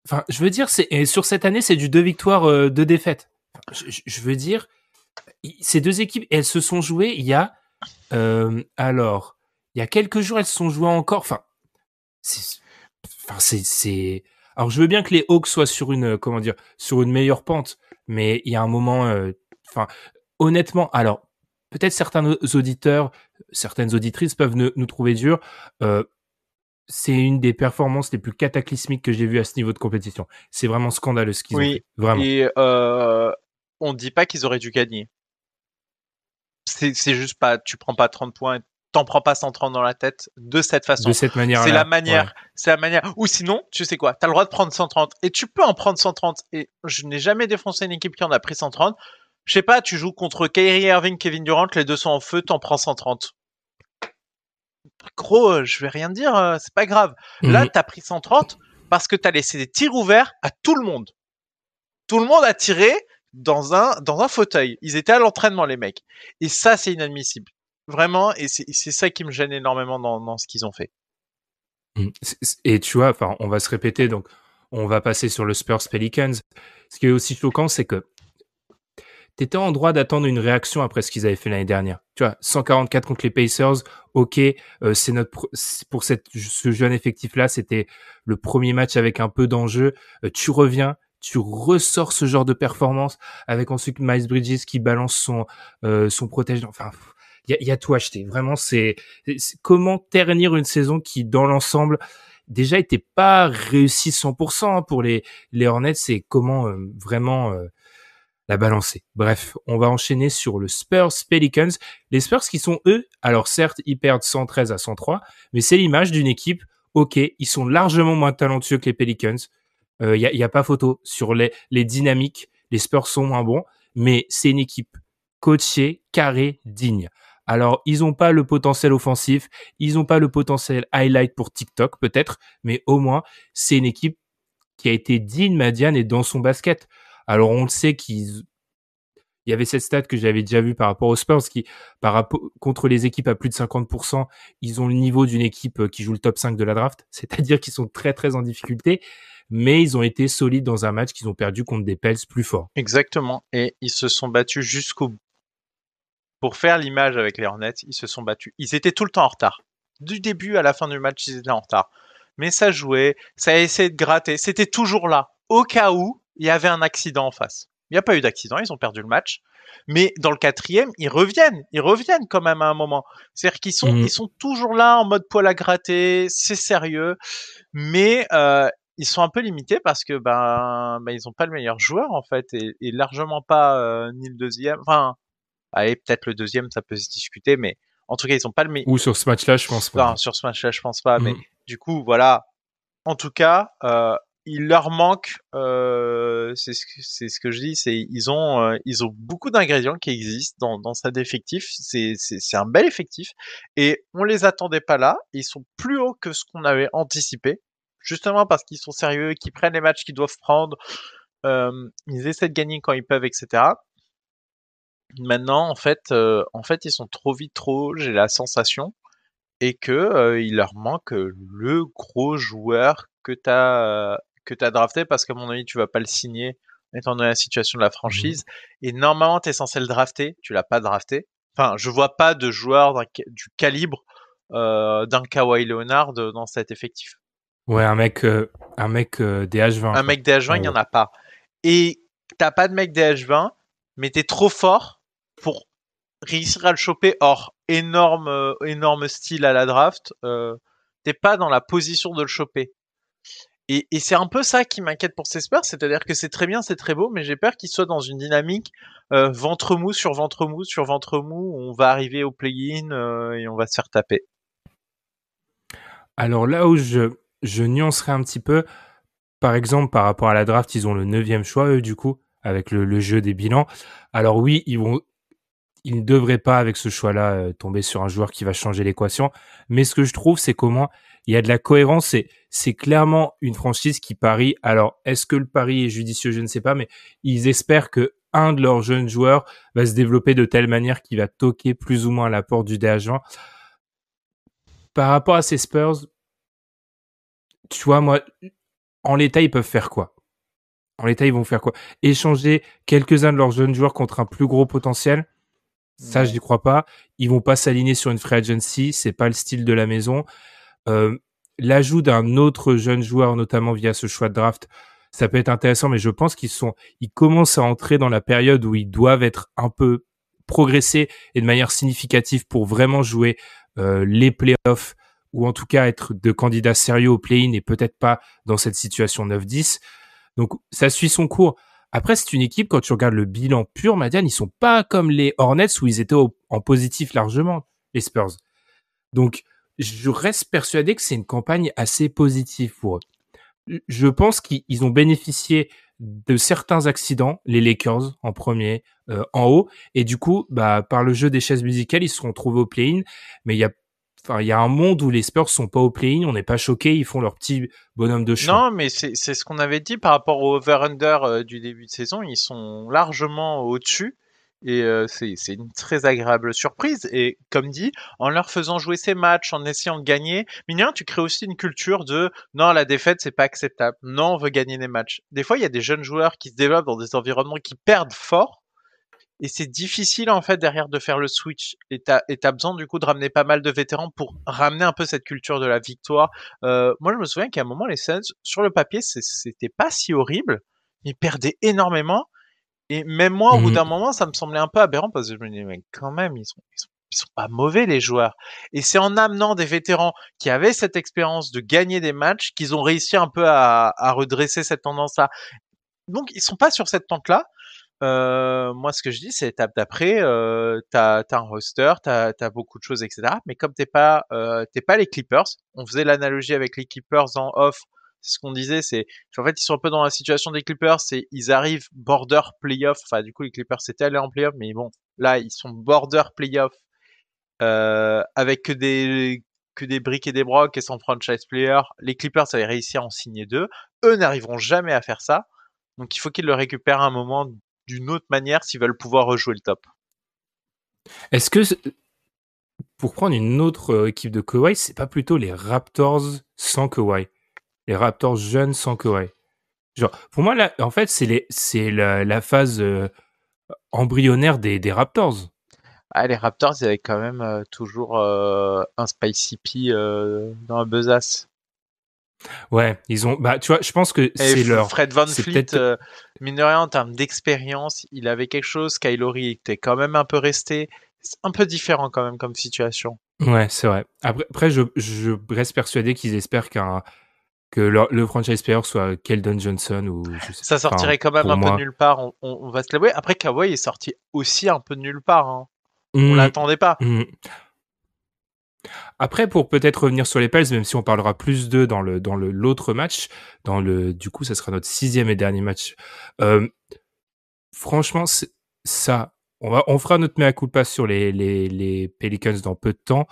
Enfin, je veux dire, sur cette année, c'est du 2 victoires, 2 défaites. Enfin, je veux dire, ces deux équipes, elles se sont jouées il y a... alors, il y a quelques jours, elles se sont jouées encore. Enfin, c'est... Alors, je veux bien que les Hawks soient sur une meilleure pente, mais il y a un moment... honnêtement, alors, peut-être certains auditeurs, certaines auditrices peuvent nous trouver durs. c'est une des performances les plus cataclysmiques que j'ai vues à ce niveau de compétition. C'est vraiment scandaleux ce qu'ils ont fait. Vraiment. Et on ne dit pas qu'ils auraient dû gagner. C'est juste pas, tu prends pas 30 points, t'en prends pas 130 dans la tête de cette façon. De cette manière-là. C'est la manière. Ou sinon, tu sais quoi, t'as le droit de prendre 130 et tu peux en prendre 130. Et je n'ai jamais défoncé une équipe qui en a pris 130. Je sais pas, tu joues contre Kyrie Irving, Kevin Durant, les deux sont en feu, t'en prends 130. Gros, je vais rien dire, c'est pas grave. Là, t'as pris 130 parce que t'as laissé des tirs ouverts à tout le monde. Tout le monde a tiré dans un fauteuil. Ils étaient à l'entraînement, les mecs. Et ça, c'est inadmissible. Vraiment, et c'est ça qui me gêne énormément dans ce qu'ils ont fait. Et tu vois, enfin, on va se répéter, donc on va passer sur le Spurs Pelicans. Ce qui est aussi choquant, c'est que t'étais en droit d'attendre une réaction après ce qu'ils avaient fait l'année dernière. Tu vois, 144 contre les Pacers, ok, c'est pour ce jeune effectif-là, c'était le premier match avec un peu d'enjeu. Tu reviens, tu ressors ce genre de performance avec ensuite Miles Bridges qui balance son protège. Enfin, il y a tout acheté. Vraiment, c'est comment ternir une saison qui, dans l'ensemble, déjà était pas réussie 100% pour les Hornets. C'est comment vraiment la balancer. Bref, on va enchaîner sur le Spurs Pelicans. Les Spurs qui sont eux, alors certes, ils perdent 113 à 103, mais c'est l'image d'une équipe. Ok, ils sont largement moins talentueux que les Pelicans. Y a pas photo sur les dynamiques. Les Spurs sont moins bons, mais c'est une équipe coachée, carrée, digne. Alors, ils ont pas le potentiel offensif, ils ont pas le potentiel highlight pour TikTok peut-être, mais au moins c'est une équipe qui a été digne, Madiane, et dans son basket. Alors, on le sait il y avait cette stat que j'avais déjà vue par rapport aux Spurs qui, contre les équipes à plus de 50%, ils ont le niveau d'une équipe qui joue le top 5 de la draft. C'est-à-dire qu'ils sont très, très en difficulté, mais ils ont été solides dans un match qu'ils ont perdu contre des Pels plus forts. Exactement. Et ils se sont battus jusqu'au bout. Pour faire l'image avec les Hornets, ils se sont battus. Ils étaient tout le temps en retard. Du début à la fin du match, ils étaient en retard. Mais ça jouait, ça a essayé de gratter. C'était toujours là, au cas où il y avait un accident en face. Il n'y a pas eu d'accident, ils ont perdu le match. Mais dans le quatrième, ils reviennent quand même à un moment. C'est-à-dire qu'ils ils sont toujours là en mode poil à gratter, c'est sérieux. Mais ils sont un peu limités parce que ils ont pas le meilleur joueur en fait et largement pas ni le deuxième. Enfin, allez, peut-être le deuxième, ça peut se discuter, mais en tout cas, ils ont pas le meilleur. Ou sur ce match-là, je pense pas. Non, sur ce match-là, je pense pas. Mais du coup, voilà. En tout cas, il leur manque. C'est ce que je dis. C'est ils ont beaucoup d'ingrédients qui existent dans cet effectif. C'est un bel effectif et on les attendait pas là. Ils sont plus hauts que ce qu'on avait anticipé. Justement parce qu'ils sont sérieux, qu'ils prennent les matchs qu'ils doivent prendre. Ils essaient de gagner quand ils peuvent, etc. Maintenant, en fait, ils sont trop vite, trop hauts, j'ai la sensation, et que il leur manque le gros joueur que t'as drafté, parce qu'à mon avis, tu vas pas le signer, étant donné la situation de la franchise. Et normalement, t'es censé le drafter, tu l'as pas drafté. Enfin, je vois pas de joueur du calibre d'un Kawhi Leonard dans cet effectif. Ouais, un mec des H20. Un mec des H20, il y en a pas. Et t'as pas de mec des H20, mais t'es trop fort pour réussir à le choper. Or, énorme style à la draft, t'es pas dans la position de le choper. Et c'est un peu ça qui m'inquiète pour ces Spurs, c'est-à-dire que c'est très bien, c'est très beau, mais j'ai peur qu'ils soient dans une dynamique ventre mou sur ventre mou sur ventre mou, où on va arriver au play-in et on va se faire taper. Alors là où je nuancerai un petit peu, par exemple, par rapport à la draft, ils ont le 9e choix, eux, du coup, avec le jeu des bilans. Alors oui, ils ne devraient pas, avec ce choix-là, tomber sur un joueur qui va changer l'équation. Mais ce que je trouve, c'est comment il y a de la cohérence. C'est clairement une franchise qui parie. Alors, est-ce que le pari est judicieux? Je ne sais pas, mais ils espèrent que un de leurs jeunes joueurs va se développer de telle manière qu'il va toquer plus ou moins à la porte du DH20. Par rapport à ces Spurs, tu vois, moi, en l'état, ils peuvent faire quoi? En l'état, ils vont faire quoi? Échanger quelques-uns de leurs jeunes joueurs contre un plus gros potentiel? Ça, j'y crois pas. Ils vont pas s'aligner sur une free agency. C'est pas le style de la maison. L'ajout d'un autre jeune joueur, notamment via ce choix de draft, ça peut être intéressant, mais je pense ils commencent à entrer dans la période où ils doivent être un peu progressés et de manière significative pour vraiment jouer les playoffs ou en tout cas être de candidats sérieux au play-in et peut-être pas dans cette situation 9-10. Donc ça suit son cours. Après, c'est une équipe, quand tu regardes le bilan pur, Madiane, ils sont pas comme les Hornets où ils étaient en positif largement, les Spurs. Donc, je reste persuadé que c'est une campagne assez positive pour eux. Je pense qu'ils ont bénéficié de certains accidents, les Lakers en premier, en haut, et du coup, par le jeu des chaises musicales, ils se seront trouvés au play-in, mais il y a un monde où les Spurs sont pas au play-in, on n'est pas choqués, ils font leur petit bonhomme de chemin. Non, mais c'est ce qu'on avait dit par rapport au over-under du début de saison. Ils sont largement au-dessus. Et c'est une très agréable surprise. Et comme dit, en leur faisant jouer ces matchs, en essayant de gagner, mignon, tu crées aussi une culture de non, la défaite, c'est pas acceptable. Non, on veut gagner des matchs. Des fois, il y a des jeunes joueurs qui se développent dans des environnements qui perdent fort. Et c'est difficile en fait derrière de faire le switch. Et t'as besoin du coup de ramener pas mal de vétérans pour ramener un peu cette culture de la victoire. Moi je me souviens qu'à un moment les Suns sur le papier c'était pas si horrible. Ils perdaient énormément. Et même moi au bout d'un moment ça me semblait un peu aberrant parce que je me disais mais quand même ils sont pas mauvais les joueurs. Et c'est en amenant des vétérans qui avaient cette expérience de gagner des matchs qu'ils ont réussi un peu à redresser cette tendance-là. Donc ils sont pas sur cette pente-là. Moi, ce que je dis, c'est l'étape d'après. T'as un roster, t'as beaucoup de choses, etc. Mais comme t'es pas les Clippers, on faisait l'analogie avec les Clippers en off. C'est ce qu'on disait, c'est en fait ils sont un peu dans la situation des Clippers, c'est ils arrivent border playoff. Enfin, du coup, les Clippers c'était allés en playoff, mais bon, là ils sont border playoff avec que des briques et des brocs et sans franchise player. Les Clippers avaient réussi à en signer 2. Eux n'arriveront jamais à faire ça. Donc il faut qu'ils le récupèrent à un moment d'une autre manière s'ils veulent pouvoir rejouer le top. Est-ce que, pour prendre une autre équipe de Kawhi, c'est pas plutôt les Raptors sans Kawhi? Les Raptors jeunes sans Kawhi? Genre, pour moi, là, en fait, c'est la phase embryonnaire des Raptors. Ah, les Raptors, ils avaient quand même toujours un Spicy P dans la besace. Ouais, ils ont. Tu vois, je pense que c'est leur. Fred VanVleet, mine de rien, en termes d'expérience, il avait quelque chose. Kylori était quand même un peu resté. C'est un peu différent quand même comme situation. Ouais, c'est vrai. Après je reste persuadé qu'ils espèrent que le franchise player soit Keldon Johnson ou je sais. Ça sortirait quand même un peu de nulle part. On va se l'avouer. Après, Kawhi est sorti aussi un peu de nulle part. Hein. On l'attendait pas. Après, pour peut-être revenir sur les Pels, même si on parlera plus d'eux dans l'autre match, du coup, ça sera notre 6e et dernier match. Franchement, ça, on fera notre mea culpa sur les Pelicans dans peu de temps.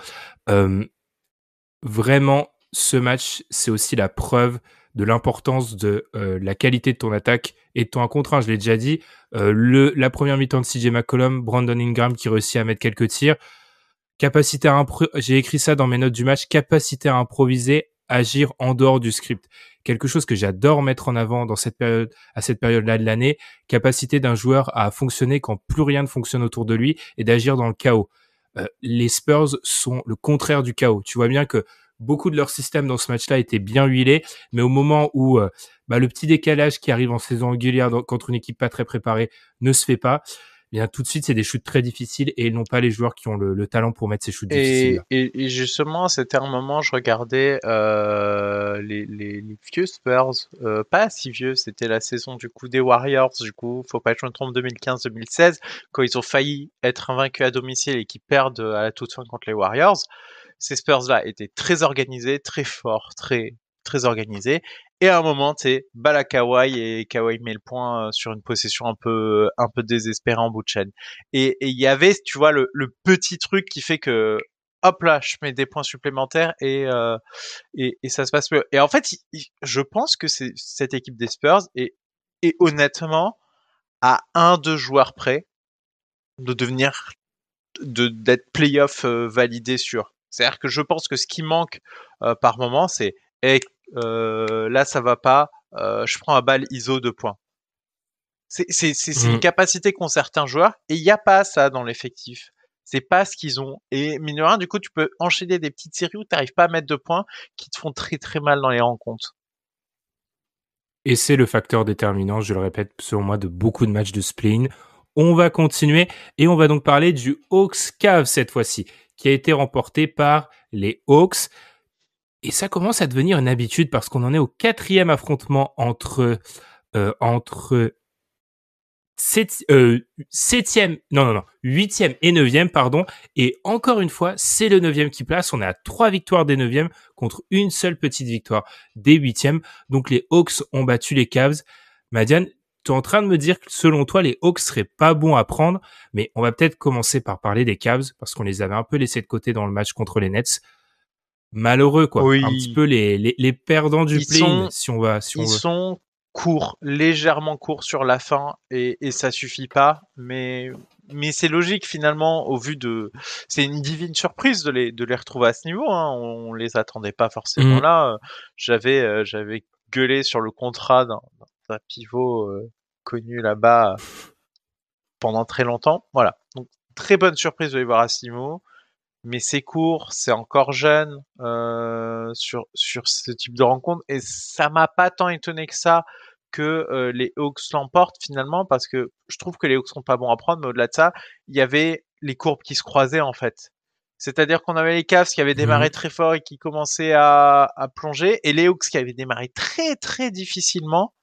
Vraiment, ce match, c'est aussi la preuve de l'importance de la qualité de ton attaque et de ton 1 contre 1. Je l'ai déjà dit, la première mi-temps de CJ McCollum, Brandon Ingram qui réussit à mettre quelques tirs, capacité à j'ai écrit ça dans mes notes du match, capacité à improviser, agir en dehors du script. Quelque chose que j'adore mettre en avant dans cette période, à cette période-là de l'année, capacité d'un joueur à fonctionner quand plus rien ne fonctionne autour de lui et d'agir dans le chaos. Les Spurs sont le contraire du chaos. Tu vois bien que beaucoup de leur système dans ce match-là était bien huilé, mais au moment où le petit décalage qui arrive en saison régulière contre une équipe pas très préparée ne se fait pas, bien tout de suite c'est des shoots très difficiles et ils n'ont pas les joueurs qui ont le talent pour mettre ces shoots difficiles. Et justement, c'était un moment, je regardais les vieux Spurs, pas si vieux, c'était la saison du coup des Warriors, du coup, faut pas que je me trompe, 2015-2016, quand ils ont failli être invaincus à domicile et qu'ils perdent à la toute fin contre les Warriors. Ces Spurs-là étaient très organisés, très forts, très organisés. Et à un moment, c'est balle à Kawhi et Kawhi met le point sur une possession un peu désespérée en bout de chaîne. Et il y avait, tu vois, le petit truc qui fait que hop là, je mets des points supplémentaires et ça se passe mieux. Et en fait, je pense que c'est cette équipe des Spurs et honnêtement à 1-2 joueurs près de devenir d'être playoff validé sûr. C'est-à-dire que je pense que ce qui manque par moment, c'est là ça va pas, je prends un balle ISO 2 points. C'est une capacité qu'ont certains joueurs et il n'y a pas ça dans l'effectif. C'est pas ce qu'ils ont. Et mine de rien, du coup, tu peux enchaîner des petites séries où tu n'arrives pas à mettre de points qui te font très très mal dans les rencontres. Et c'est le facteur déterminant, je le répète, selon moi, de beaucoup de matchs de spleen. On va continuer et on va donc parler du Hawks Cavs cette fois-ci, qui a été remporté par les Hawks. Et ça commence à devenir une habitude parce qu'on en est au 4e affrontement entre 8e et 9e, pardon. Et encore une fois, c'est le 9e qui place. On est à 3 victoires des 9e contre une seule petite victoire des 8e. Donc les Hawks ont battu les Cavs. Madiane, tu es en train de me dire que selon toi, les Hawks seraient pas bons à prendre, mais on va peut-être commencer par parler des Cavs parce qu'on les avait un peu laissés de côté dans le match contre les Nets. Malheureux, quoi. Oui. Un petit peu les perdants du play-in, si on veut. Ils sont courts, légèrement courts sur la fin, et ça suffit pas, mais c'est logique finalement au vu de... C'est une divine surprise de les retrouver à ce niveau, hein. On les attendait pas forcément là. J'avais gueulé sur le contrat d'un pivot connu là-bas pendant très longtemps. Voilà, donc très bonne surprise de les voir à ce niveau. Mais c'est court, c'est encore jeune sur ce type de rencontre, et ça m'a pas tant étonné que ça que les Hawks l'emportent finalement, parce que je trouve que les Hawks sont pas bons à prendre, mais au-delà de ça, il y avait les courbes qui se croisaient en fait. C'est-à-dire qu'on avait les Cavs qui avaient démarré très fort et qui commençaient à plonger, et les Hawks qui avaient démarré très très difficilement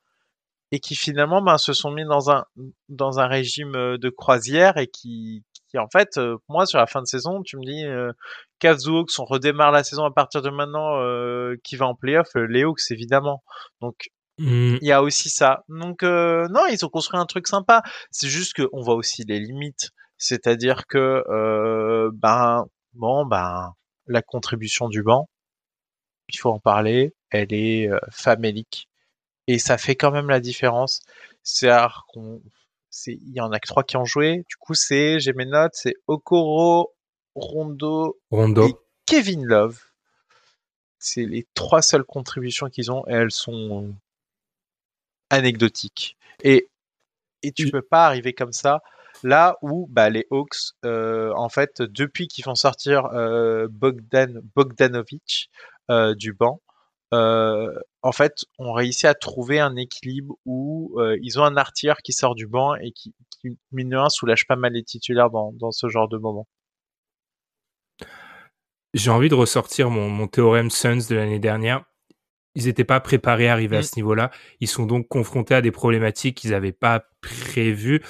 et qui finalement se sont mis dans un régime de croisière, et qui en fait, moi sur la fin de saison, tu me dis Cavs ou Hawks, on redémarre la saison à partir de maintenant, qui va en playoff, les Hawks évidemment. Donc il y a aussi ça. Donc non, ils ont construit un truc sympa. C'est juste que on voit aussi les limites. C'est-à-dire que la contribution du banc, il faut en parler, elle est famélique. Et ça fait quand même la différence. Il y en a que 3 qui ont joué. Du coup, j'ai mes notes, c'est Okoro, Rondo et Kevin Love. C'est les 3 seules contributions qu'ils ont, et elles sont anecdotiques. Et tu peux pas arriver comme ça là où les Hawks, en fait, depuis qu'ils font sortir Bogdanovic du banc, en fait, on réussit à trouver un équilibre où ils ont un artilleur qui sort du banc et qui mine de rien, soulage pas mal les titulaires dans ce genre de moment. J'ai envie de ressortir mon théorème Suns de l'année dernière. Ils n'étaient pas préparés à arriver à ce niveau-là. Ils sont donc confrontés à des problématiques qu'ils n'avaient pas prévues.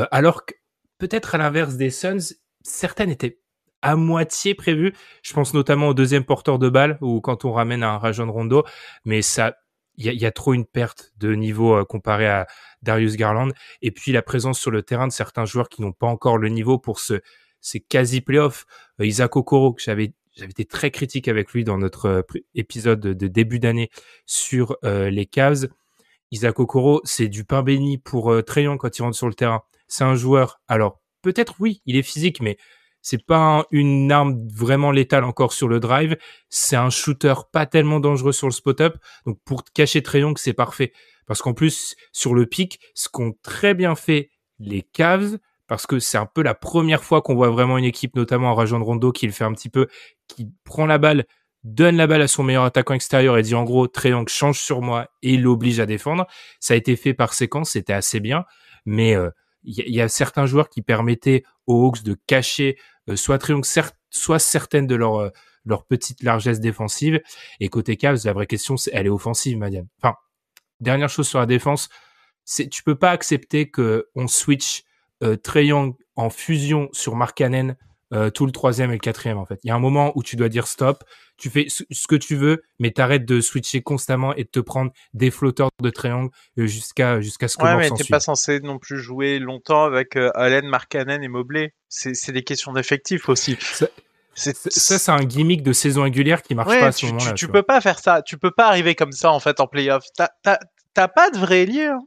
Alors que, peut-être à l'inverse des Suns, certaines étaient à moitié prévues. Je pense notamment au deuxième porteur de balle, ou quand on ramène un Rajon Rondo. Mais ça, il y a trop une perte de niveau comparé à Darius Garland. Et puis la présence sur le terrain de certains joueurs qui n'ont pas encore le niveau pour ces quasi-playoffs. Isaac Okoro, que j'avais été très critique avec lui dans notre épisode de début d'année sur les Cavs. Isaac Okoro, c'est du pain béni pour Trae Young quand il rentre sur le terrain. C'est un joueur, alors peut-être oui, il est physique, mais c'est pas une arme vraiment létale encore sur le drive. C'est un shooter pas tellement dangereux sur le spot-up. Donc pour cacher Trae Young, c'est parfait. Parce qu'en plus, sur le pic, ce qu'ont très bien fait les Cavs, parce que c'est un peu la première fois qu'on voit vraiment une équipe, notamment en Rajon Rondo, qui le fait un petit peu, qui prend la balle, donne la balle à son meilleur attaquant extérieur et dit en gros, Trae Young change sur moi et l'oblige à défendre. Ça a été fait par séquence, c'était assez bien, mais y a certains joueurs qui permettaient aux Hawks de cacher soit Trae Young, soit certaines de leur petite largesse défensive. Et côté Cavs, la vraie question, elle est offensive, Madiane. Enfin, dernière chose sur la défense, tu peux pas accepter que on switch Trae Young en fusion sur Markkanen tout le 3e et le 4e en fait. Il y a un moment où tu dois dire stop, tu fais ce que tu veux, mais t'arrêtes de switcher constamment et de te prendre des flotteurs de Trae Young jusqu'à ce que ouais, mort mais s'en t'es suive. pas censé non plus jouer longtemps avec Allen, Markkanen et Mobley. C'est des questions d'effectifs aussi. Ça, c'est un gimmick de saison régulière qui marche pas à ce moment-là. Tu peux pas faire ça. Tu peux pas arriver comme ça en fait en playoff. T'as pas de vrai ailier. Hein.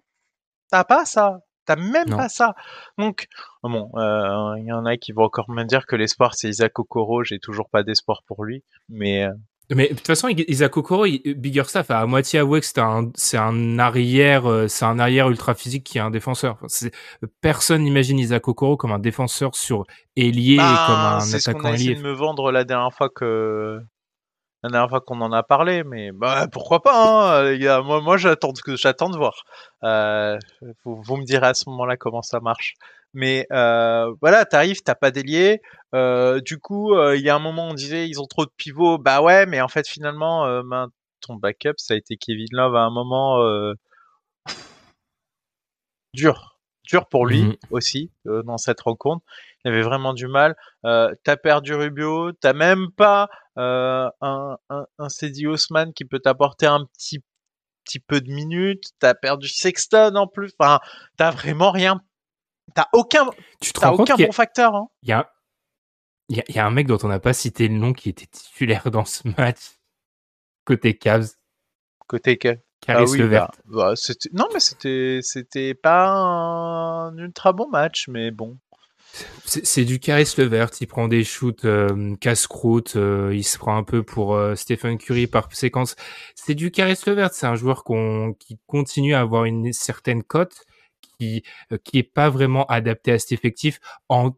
T'as pas ça. T'as même pas ça. Donc, bon, y en a qui vont encore me dire que l'espoir c'est Isaac Okoro. J'ai toujours pas d'espoir pour lui. Mais de toute façon, Isaac Okoro, Biggerstaff a à moitié avoué que c'est un arrière ultra physique qui est un défenseur. Personne n'imagine Isaac Okoro comme un défenseur sur ailier et comme un c'est attaquant ce qu'on a essayé ailier. de me vendre la dernière fois que la dernière fois qu'on en a parlé, mais bah pourquoi pas, les gars. Moi, j'attends de voir. Vous me direz à ce moment-là comment ça marche. Mais voilà, t'arrives, t'as pas d'ailier. Du coup, il y a un moment, on disait ils ont trop de pivots. Bah ouais, mais en fait, finalement, ton backup, ça a été Kevin Love à un moment dur pour lui aussi dans cette rencontre. Il avait vraiment du mal. T'as perdu Rubio, t'as même pas un Cedi Osman qui peut t'apporter un petit peu de minutes. T'as perdu Sexton en plus. Enfin, t'as vraiment rien. T'as aucun bon facteur. Hein. Il y a un mec dont on n'a pas cité le nom qui était titulaire dans ce match côté Cavs. Côté Cavs. Caris Levert. C'était pas un ultra bon match, mais bon. C'est du Caris Levert, il prend des shoots casse-croûte, il se prend un peu pour Stephen Curry par séquence. C'est du Caris Levert, c'est un joueur qui continue à avoir une certaine cote, qui est pas vraiment adapté à cet effectif en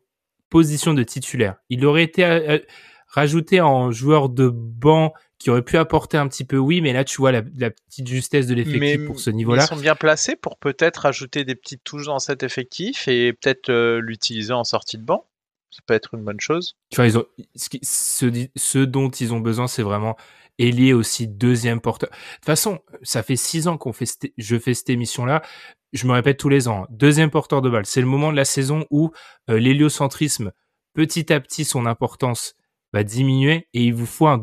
position de titulaire. Il aurait été rajouté en joueur de banc qui aurait pu apporter un petit peu, oui, mais là tu vois la petite justesse de l'effectif pour ce niveau-là. Ils sont bien placés pour peut-être ajouter des petites touches dans cet effectif et peut-être l'utiliser en sortie de banc. Ça peut être une bonne chose. Tu vois, ce dont ils ont besoin, c'est vraiment ailier aussi, deuxième porteur. De toute façon, ça fait 6 ans je fais cette émission-là. Je me répète tous les ans. Deuxième porteur de balle. C'est le moment de la saison où l'héliocentrisme, petit à petit, son importance va diminuer et il vous faut un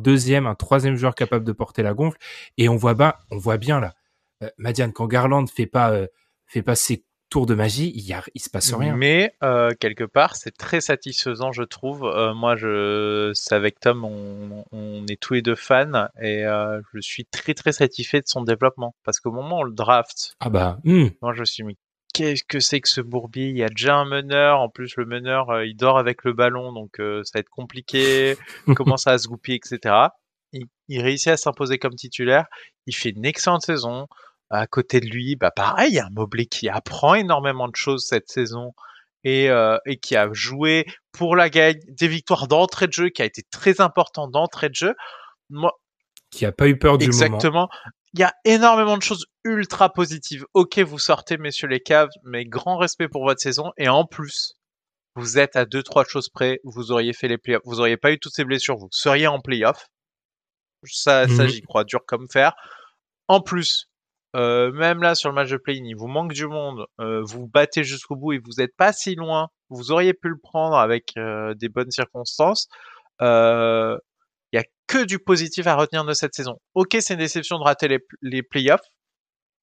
troisième joueur capable de porter la gonfle. Et on voit bien là. Madiane, quand Garland fait pas ses tours de magie, il se passe rien. Mais quelque part, c'est très satisfaisant, je trouve. Moi, c'est avec Tom, on est tous les deux fans et je suis très très satisfait de son développement parce qu'au moment où on le draft, moi je me suis dit qu'est-ce que c'est que ce bourbier? Il y a déjà un meneur, en plus le meneur il dort avec le ballon, donc ça va être compliqué. Il commence à se goupiller, etc. Il réussit à s'imposer comme titulaire. Il fait une excellente saison. À côté de lui, bah pareil, il y a un Mobley qui apprend énormément de choses cette saison et qui a joué pour la gagne des victoires d'entrée de jeu, qui a été très important d'entrée de jeu. Moi, qui a pas eu peur du moment. Exactement. Il y a énormément de choses ultra positives. Ok, vous sortez, messieurs les Cavs, mais grand respect pour votre saison. Et en plus, vous êtes à 2-3 choses près. Vous auriez fait les playoffs. Vous auriez pas eu toutes ces blessures. Vous seriez en playoff. Ça, j'y crois dur comme fer. En plus, même là sur le match de play-in, il vous manque du monde. Vous battez jusqu'au bout et vous n'êtes pas si loin. Vous auriez pu le prendre avec des bonnes circonstances. Il y a que du positif à retenir de cette saison. Ok, c'est une déception de rater les playoffs,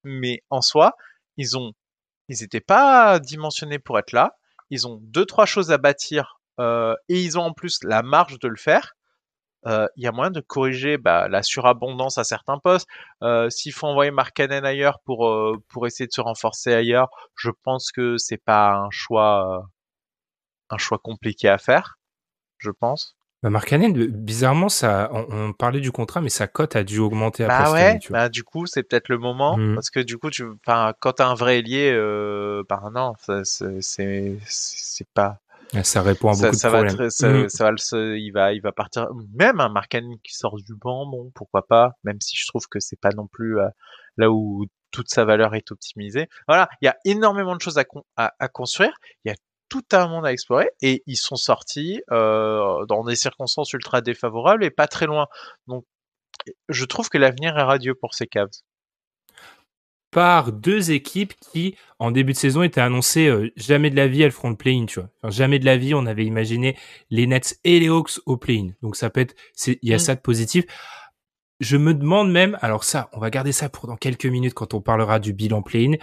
mais en soi, ils étaient pas dimensionnés pour être là. Ils ont 2-3 choses à bâtir et ils ont en plus la marge de le faire. Il y a moyen de corriger la surabondance à certains postes. S'il faut envoyer Mark Cannon ailleurs pour essayer de se renforcer ailleurs, je pense que c'est pas un choix compliqué à faire, je pense. Mark Cannon, bizarrement, on parlait du contrat, mais sa cote a dû augmenter après cette année, tu vois. Du coup, c'est peut-être le moment, parce que du coup, quand t'as un vrai ailier, non, c'est pas. Ça répond à beaucoup de problèmes. Il va partir. Même un Mark Cannon qui sort du banc, bon, pourquoi pas. Même si je trouve que c'est pas non plus là où toute sa valeur est optimisée. Voilà, il y a énormément de choses à construire. Il y a tout un monde à explorer et ils sont sortis dans des circonstances ultra défavorables et pas très loin. Donc, je trouve que l'avenir est radieux pour ces Cavs. Par 2 équipes qui, en début de saison, étaient annoncées jamais de la vie elles feront le play-in, tu vois. Enfin, jamais de la vie on avait imaginé les Nets et les Hawks au play-in. Donc ça peut être, il y a ça de positif. Je me demande même, alors ça, on va garder ça pour dans quelques minutes quand on parlera du bilan play-in.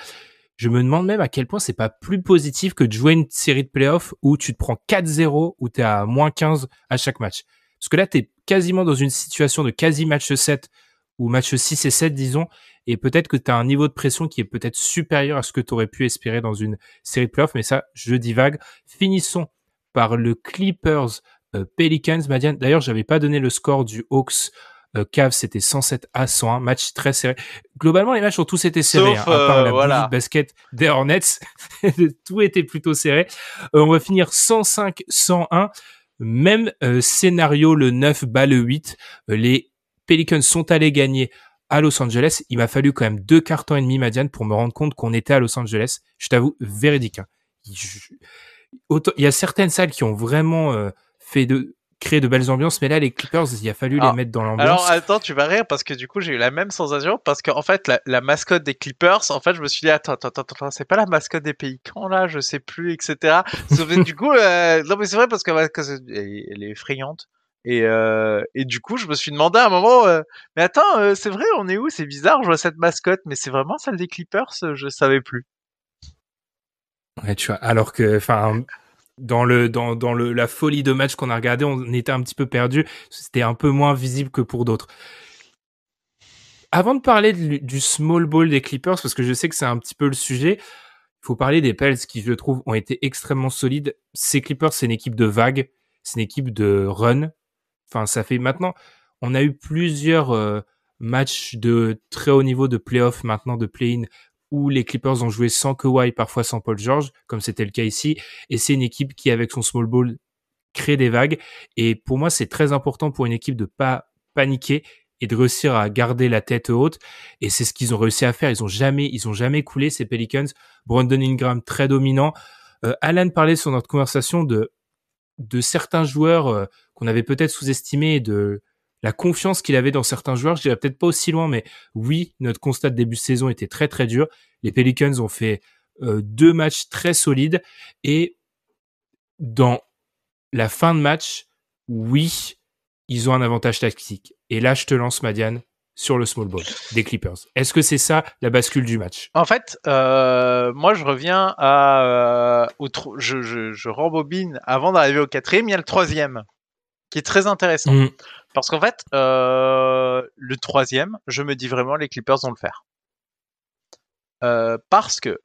Je me demande même à quel point c'est pas plus positif que de jouer une série de playoffs où tu te prends 4-0, où t'es à moins 15 à chaque match. Parce que là, t'es quasiment dans une situation de quasi match 7 ou match 6 et 7, disons, et peut-être que t'as un niveau de pression qui est peut-être supérieur à ce que t'aurais pu espérer dans une série de playoffs, mais ça, je divague. Finissons par le Clippers Pelicans. Madiane, d'ailleurs, j'avais pas donné le score du Hawks Cavs, c'était 107-101, match très serré. Globalement, les matchs ont tous été serrés, sauf, à part la bouillie de basket des Hornets. Tout était plutôt serré. On va finir 105-101. Même scénario, le 9 bat le 8. Les Pelicans sont allés gagner à Los Angeles. Il m'a fallu quand même 2 quarts temps et demi, Madiane, pour me rendre compte qu'on était à Los Angeles. Je t'avoue, véridique. Hein. Il y a certaines salles qui ont vraiment créé de belles ambiances, mais là, les Clippers, il a fallu les mettre dans l'ambiance. Alors, attends, tu vas rire parce que du coup, j'ai eu la même sensation parce qu'en fait, la mascotte des Clippers, en fait, je me suis dit, attends, c'est pas la mascotte des Pélicans, là, je sais plus, etc. Du coup, non, mais c'est vrai parce que elle est effrayante. Et du coup, je me suis demandé à un moment, mais attends, c'est vrai, on est où? C'est bizarre, je vois cette mascotte, mais c'est vraiment celle des Clippers, je savais plus. Ouais, tu vois, alors que, enfin, dans la folie de match qu'on a regardé, on était un petit peu perdu. C'était un peu moins visible que pour d'autres. Avant de parler du small ball des Clippers, parce que je sais que c'est un petit peu le sujet, il faut parler des Pels qui, je trouve, ont été extrêmement solides. Ces Clippers, c'est une équipe de vagues, c'est une équipe de run. Enfin, ça fait maintenant, on a eu plusieurs matchs de très haut niveau de playoff, maintenant de play-in, où les Clippers ont joué sans Kawhi, parfois sans Paul George, comme c'était le cas ici. Et c'est une équipe qui, avec son small ball, crée des vagues. Et pour moi, c'est très important pour une équipe de pas paniquer et de réussir à garder la tête haute. Et c'est ce qu'ils ont réussi à faire. Ils ont jamais coulé, ces Pelicans. Brandon Ingram, très dominant. Alan parlait sur notre conversation de certains joueurs qu'on avait peut-être sous-estimés et de la confiance qu'il avait dans certains joueurs. Je dirais peut-être pas aussi loin, mais oui, notre constat de début de saison était très très dur. Les Pelicans ont fait 2 matchs très solides et dans la fin de match, oui, ils ont un avantage tactique. Et là, je te lance, Madiane, sur le small ball des Clippers. Est-ce que c'est ça la bascule du match? En fait, moi je reviens à je rembobine avant d'arriver au 4e, il y a le 3e qui est très intéressant. Parce qu'en fait, le 3e, je me dis vraiment les Clippers vont le faire. Parce que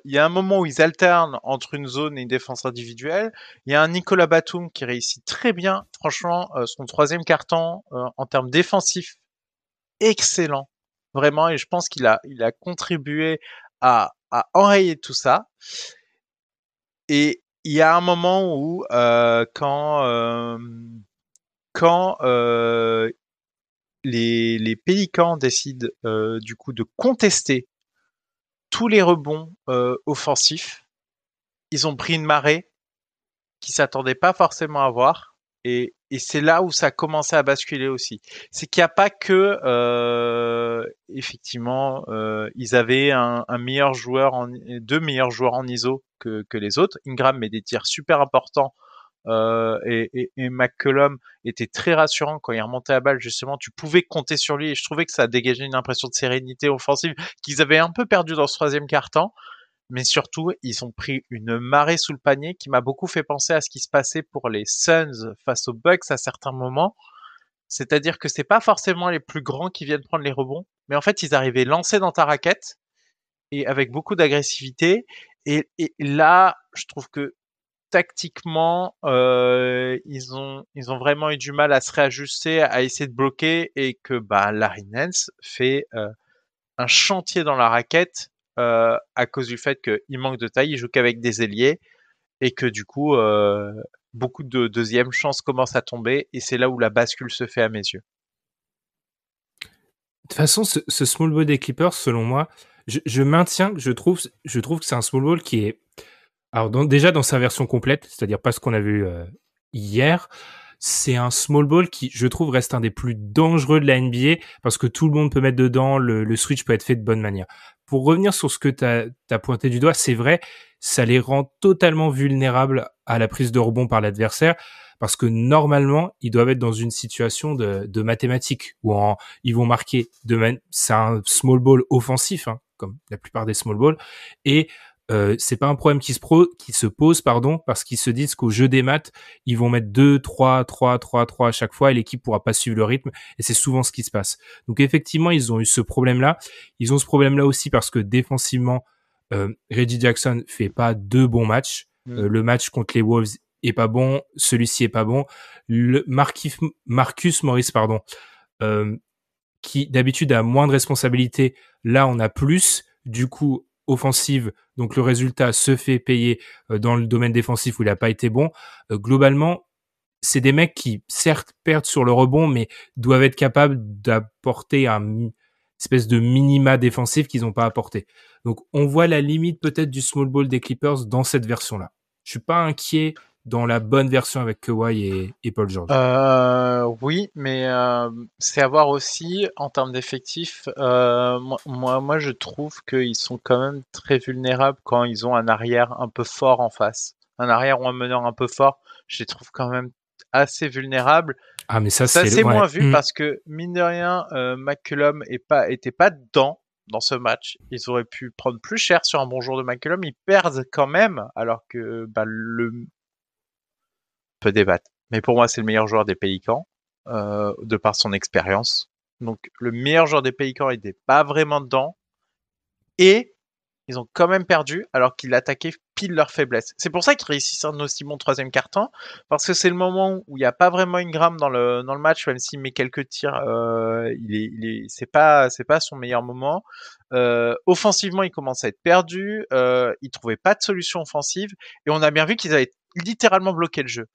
il y a un moment où ils alternent entre une zone et une défense individuelle. Il y a un Nicolas Batum qui réussit très bien, franchement, son 3e quart-temps en termes défensifs, excellent, vraiment. Et je pense qu'il a contribué à enrayer tout ça. Et il y a un moment où quand les Pélicans décident du coup de contester tous les rebonds offensifs, ils ont pris une marée qu'ils s'attendaient pas forcément à voir. Et c'est là où ça a commencé à basculer aussi. C'est qu'il n'y a pas que effectivement ils avaient un meilleur joueur, deux meilleurs joueurs en ISO que les autres. Ingram met des tirs super importants. Et McCollum était très rassurant quand il remontait la balle. Justement, tu pouvais compter sur lui et je trouvais que ça a dégagé une impression de sérénité offensive qu'ils avaient un peu perdu dans ce 3e quart-temps. Mais surtout, ils ont pris une marée sous le panier qui m'a beaucoup fait penser à ce qui se passait pour les Suns face aux Bucks à certains moments. C'est-à-dire que c'est pas forcément les plus grands qui viennent prendre les rebonds, mais en fait, ils arrivaient lancés dans ta raquette et avec beaucoup d'agressivité. Et là, je trouve que tactiquement, ils ont vraiment eu du mal à se réajuster, à essayer de bloquer et que Larry Nance fait un chantier dans la raquette à cause du fait qu'il manque de taille, il joue qu'avec des ailiers et que du coup beaucoup de deuxième chances commencent à tomber et c'est là où la bascule se fait à mes yeux. De toute façon, ce small ball des Clippers, selon moi, je maintiens que je trouve que c'est un small ball qui est alors déjà dans sa version complète, c'est-à-dire pas ce qu'on a vu hier, c'est un small ball qui, je trouve, reste un des plus dangereux de la NBA parce que tout le monde peut mettre dedans, le switch peut être fait de bonne manière. Pour revenir sur ce que t'as pointé du doigt, c'est vrai, ça les rend totalement vulnérables à la prise de rebond par l'adversaire parce que normalement, ils doivent être dans une situation de mathématiques où ils vont marquer c'est un small ball offensif, hein, comme la plupart des small balls, et c'est pas un problème qui se pose, parce qu'ils se disent qu'au jeu des maths, ils vont mettre 2, 3 à chaque fois et l'équipe pourra pas suivre le rythme et c'est souvent ce qui se passe. Donc effectivement, ils ont eu ce problème-là. Ils ont ce problème-là aussi parce que défensivement, Reggie Jackson fait pas 2 bons matchs. Le match contre les Wolves est pas bon, celui-ci est pas bon. Le Marcus Morris, qui d'habitude a moins de responsabilités, là on a plus. Du coup, offensive, donc le résultat se fait payer dans le domaine défensif où il n'a pas été bon. Globalement, c'est des mecs qui, certes, perdent sur le rebond, mais doivent être capables d'apporter un espèce de minima défensif qu'ils n'ont pas apporté. Donc, on voit la limite peut-être du small ball des Clippers dans cette version-là. Je suis pas inquiet dans la bonne version avec Kawhi et Paul George. Oui, mais c'est à voir aussi en termes d'effectifs. Moi, je trouve qu'ils sont quand même très vulnérables quand ils ont un arrière un peu fort en face. Un arrière ou un meneur un peu fort, je les trouve quand même assez vulnérables. Ah, mais ça, c'est ouais. moins vu parce que, mine de rien, McCollum était pas dedans dans ce match. Ils auraient pu prendre plus cher sur un bon jour de McCollum. Ils perdent quand même, alors que on peut débattre. Mais pour moi, c'est le meilleur joueur des Pélicans, de par son expérience. Donc, le meilleur joueur des Pélicans n'était pas vraiment dedans. Et ils ont quand même perdu alors qu'ils attaquaient pile leur faiblesse. C'est pour ça qu'ils réussissent un aussi bon troisième quart-temps, parce que c'est le moment où il n'y a pas vraiment Ingram dans le match, même s'il met quelques tirs, c'est pas son meilleur moment. Offensivement, il commence à être perdu, ils trouvaient pas de solution offensive, et on a bien vu qu'ils avaient littéralement bloqué le jeu.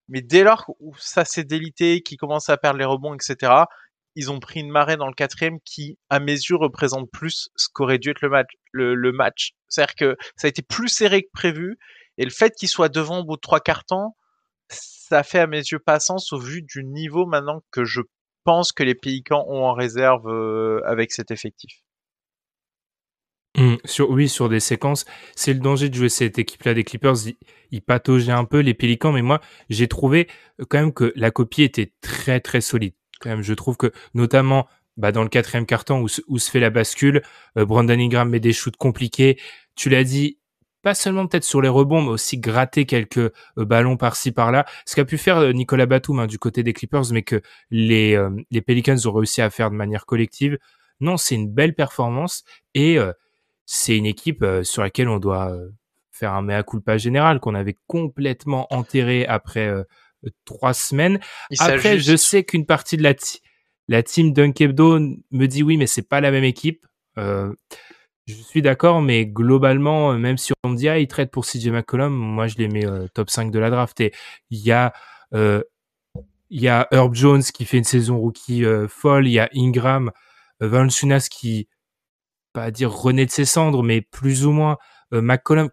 Mais dès lors où ça s'est délité, qu'ils commencent à perdre les rebonds, etc., ils ont pris une marée dans le quatrième qui, à mes yeux, représente plus ce qu'aurait dû être le match. C'est-à-dire que ça a été plus serré que prévu, et le fait qu'ils soient devant au bout de 3/4 temps, ça fait à mes yeux pas sens au vu du niveau maintenant que je pense que les Pélicans ont en réserve avec cet effectif. Sur des séquences, c'est le danger de jouer cette équipe-là des Clippers. Ils pataugeaient un peu les Pélicans, mais moi, j'ai trouvé quand même que la copie était très très solide. Quand même, je trouve que notamment dans le quatrième quart-temps où se fait la bascule, Brandon Ingram met des shoots compliqués. Tu l'as dit, pas seulement peut-être sur les rebonds, mais aussi gratter quelques ballons par-ci par-là. Ce qu'a pu faire Nicolas Batum du côté des Clippers, mais que les Pelicans ont réussi à faire de manière collective. Non, c'est une belle performance et c'est une équipe sur laquelle on doit faire un mea culpa général qu'on avait complètement enterré après 3 semaines. Après, je sais qu'une partie de la team Dunk Hebdo me dit oui, mais c'est pas la même équipe. Je suis d'accord, mais globalement, même si on me dit il trade pour CJ McCollum, moi je les mets top 5 de la draft. Et il y a Herb Jones qui fait une saison rookie folle, il y a Ingram, Valanciunas qui, pas à dire renaît de ses cendres, mais plus ou moins McCollum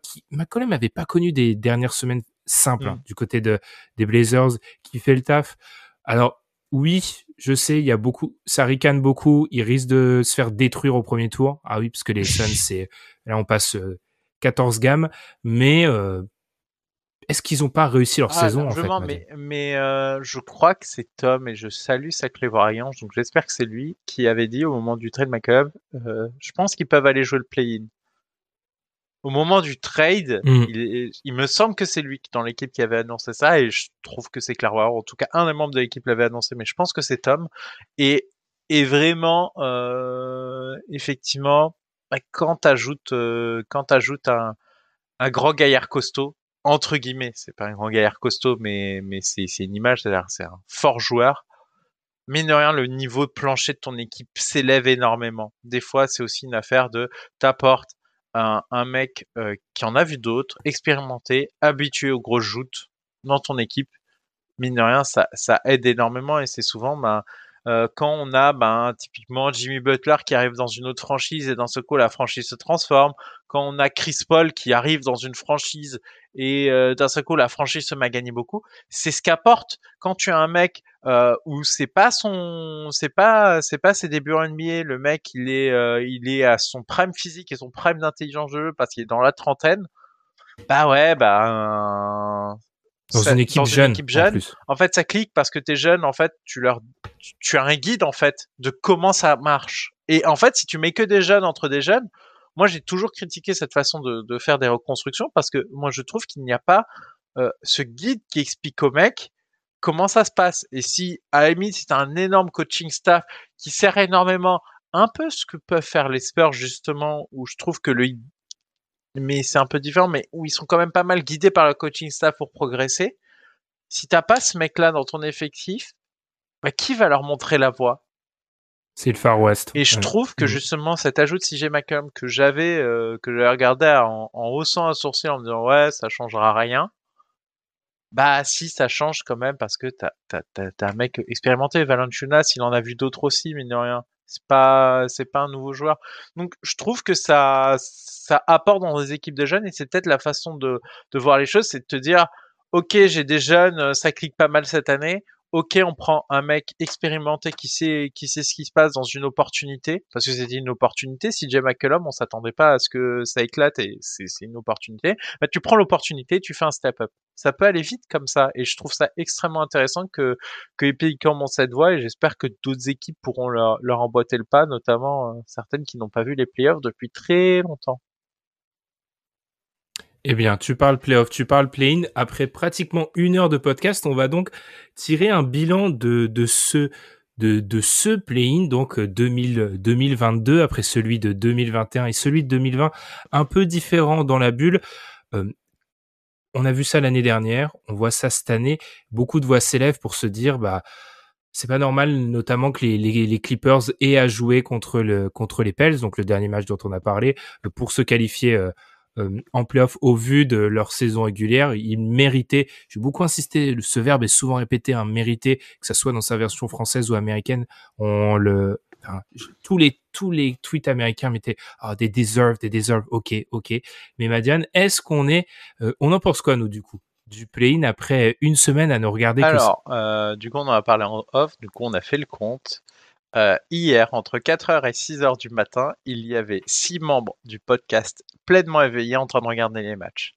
avait pas connu des dernières semaines simples du côté des Blazers, qui fait le taf. Alors oui, je sais, il y a ça ricane beaucoup, il risque de se faire détruire au premier tour. Ah oui, parce que les Suns, là on passe 14 gammes, mais est-ce qu'ils n'ont pas réussi leur saison en fait, mais je crois que c'est Tom, et je salue sa clairvoyance, donc j'espère que c'est lui qui avait dit au moment du trade McCollum, je pense qu'ils peuvent aller jouer le play-in. Au moment du trade, il me semble que c'est lui dans l'équipe qui avait annoncé ça, et je trouve que c'est clairvoyant. En tout cas, un des membres de l'équipe l'avait annoncé, mais je pense que c'est Tom. Et vraiment, effectivement, quand t'ajoutes un grand gaillard costaud, entre guillemets, c'est pas un grand gaillard costaud, mais c'est une image, c'est-à-dire c'est un fort joueur. Mine de rien, le niveau de plancher de ton équipe s'élève énormément. Des fois, c'est aussi une affaire de t'apportes un mec qui en a vu d'autres, expérimenté, habitué aux grosses joutes dans ton équipe. Mine de rien, ça aide énormément, et c'est souvent quand on a typiquement Jimmy Butler qui arrive dans une autre franchise et d'un seul coup la franchise se transforme, quand on a Chris Paul qui arrive dans une franchise et d'un seul coup la franchise se met à gagner beaucoup, c'est ce qu'apporte quand tu as un mec où c'est pas ses débuts en NBA, le mec il est à son prime physique et son prime d'intelligence de jeu parce qu'il est dans la trentaine. Dans une équipe jeune, en plus. En fait, ça clique parce que t'es jeune. En fait, tu as un guide en fait de comment ça marche. Et en fait, si tu mets que des jeunes entre des jeunes, moi j'ai toujours critiqué cette façon de faire des reconstructions parce que moi je trouve qu'il n'y a pas ce guide qui explique au mec comment ça se passe. Et si à la limite, si t'as un énorme coaching staff qui sert énormément, un peu ce que peuvent faire les Spurs justement, où je trouve que mais c'est un peu différent, mais où ils sont quand même pas mal guidés par le coaching staff pour progresser. Si t'as pas ce mec-là dans ton effectif, qui va leur montrer la voie? C'est le Far West. Et je trouve que justement cet ajout de CJ McCollum que j'avais regardé en haussant un sourcil en me disant ouais, ça changera rien. Bah si, ça change quand même parce que t'as un mec expérimenté, Valanciunas, il en a vu d'autres aussi, mine de rien. C'est pas un nouveau joueur. Donc je trouve que ça apporte dans des équipes de jeunes et c'est peut-être la façon de voir les choses, c'est de te dire, ok, j'ai des jeunes, ça clique pas mal cette année. Ok, on prend un mec expérimenté qui sait ce qui se passe dans une opportunité, parce que c'était une opportunité. CJ McCollum, on s'attendait pas à ce que ça éclate et c'est une opportunité. Bah, tu prends l'opportunité, tu fais un step up. Ça peut aller vite comme ça et je trouve ça extrêmement intéressant que les Pélicans montent cette voie et j'espère que d'autres équipes pourront leur emboîter le pas, notamment certaines qui n'ont pas vu les playoffs depuis très longtemps. Eh bien, tu parles playoff, tu parles play-in. Après pratiquement 1 heure de podcast, on va donc tirer un bilan de ce play-in, donc 2022, après celui de 2021 et celui de 2020, un peu différent dans la bulle. On a vu ça l'année dernière, on voit ça cette année. Beaucoup de voix s'élèvent pour se dire, bah, c'est pas normal, notamment que les Clippers aient à jouer contre les Pels, donc le dernier match dont on a parlé, pour se qualifier en playoff au vu de leur saison régulière. Ils méritaient, j'ai beaucoup insisté, ce verbe est souvent répété, hein, mériter, que ça soit dans sa version française ou américaine, tous les tweets américains mettaient they deserve, ok. Mais Madiane, est-ce on en pense quoi nous du coup du play-in après une semaine à ne regarder que ça? Alors, du coup, on en a parlé en off, du coup, on a fait le compte. Hier, entre 4h et 6h du matin, il y avait 6 membres du podcast pleinement éveillés en train de regarder les matchs.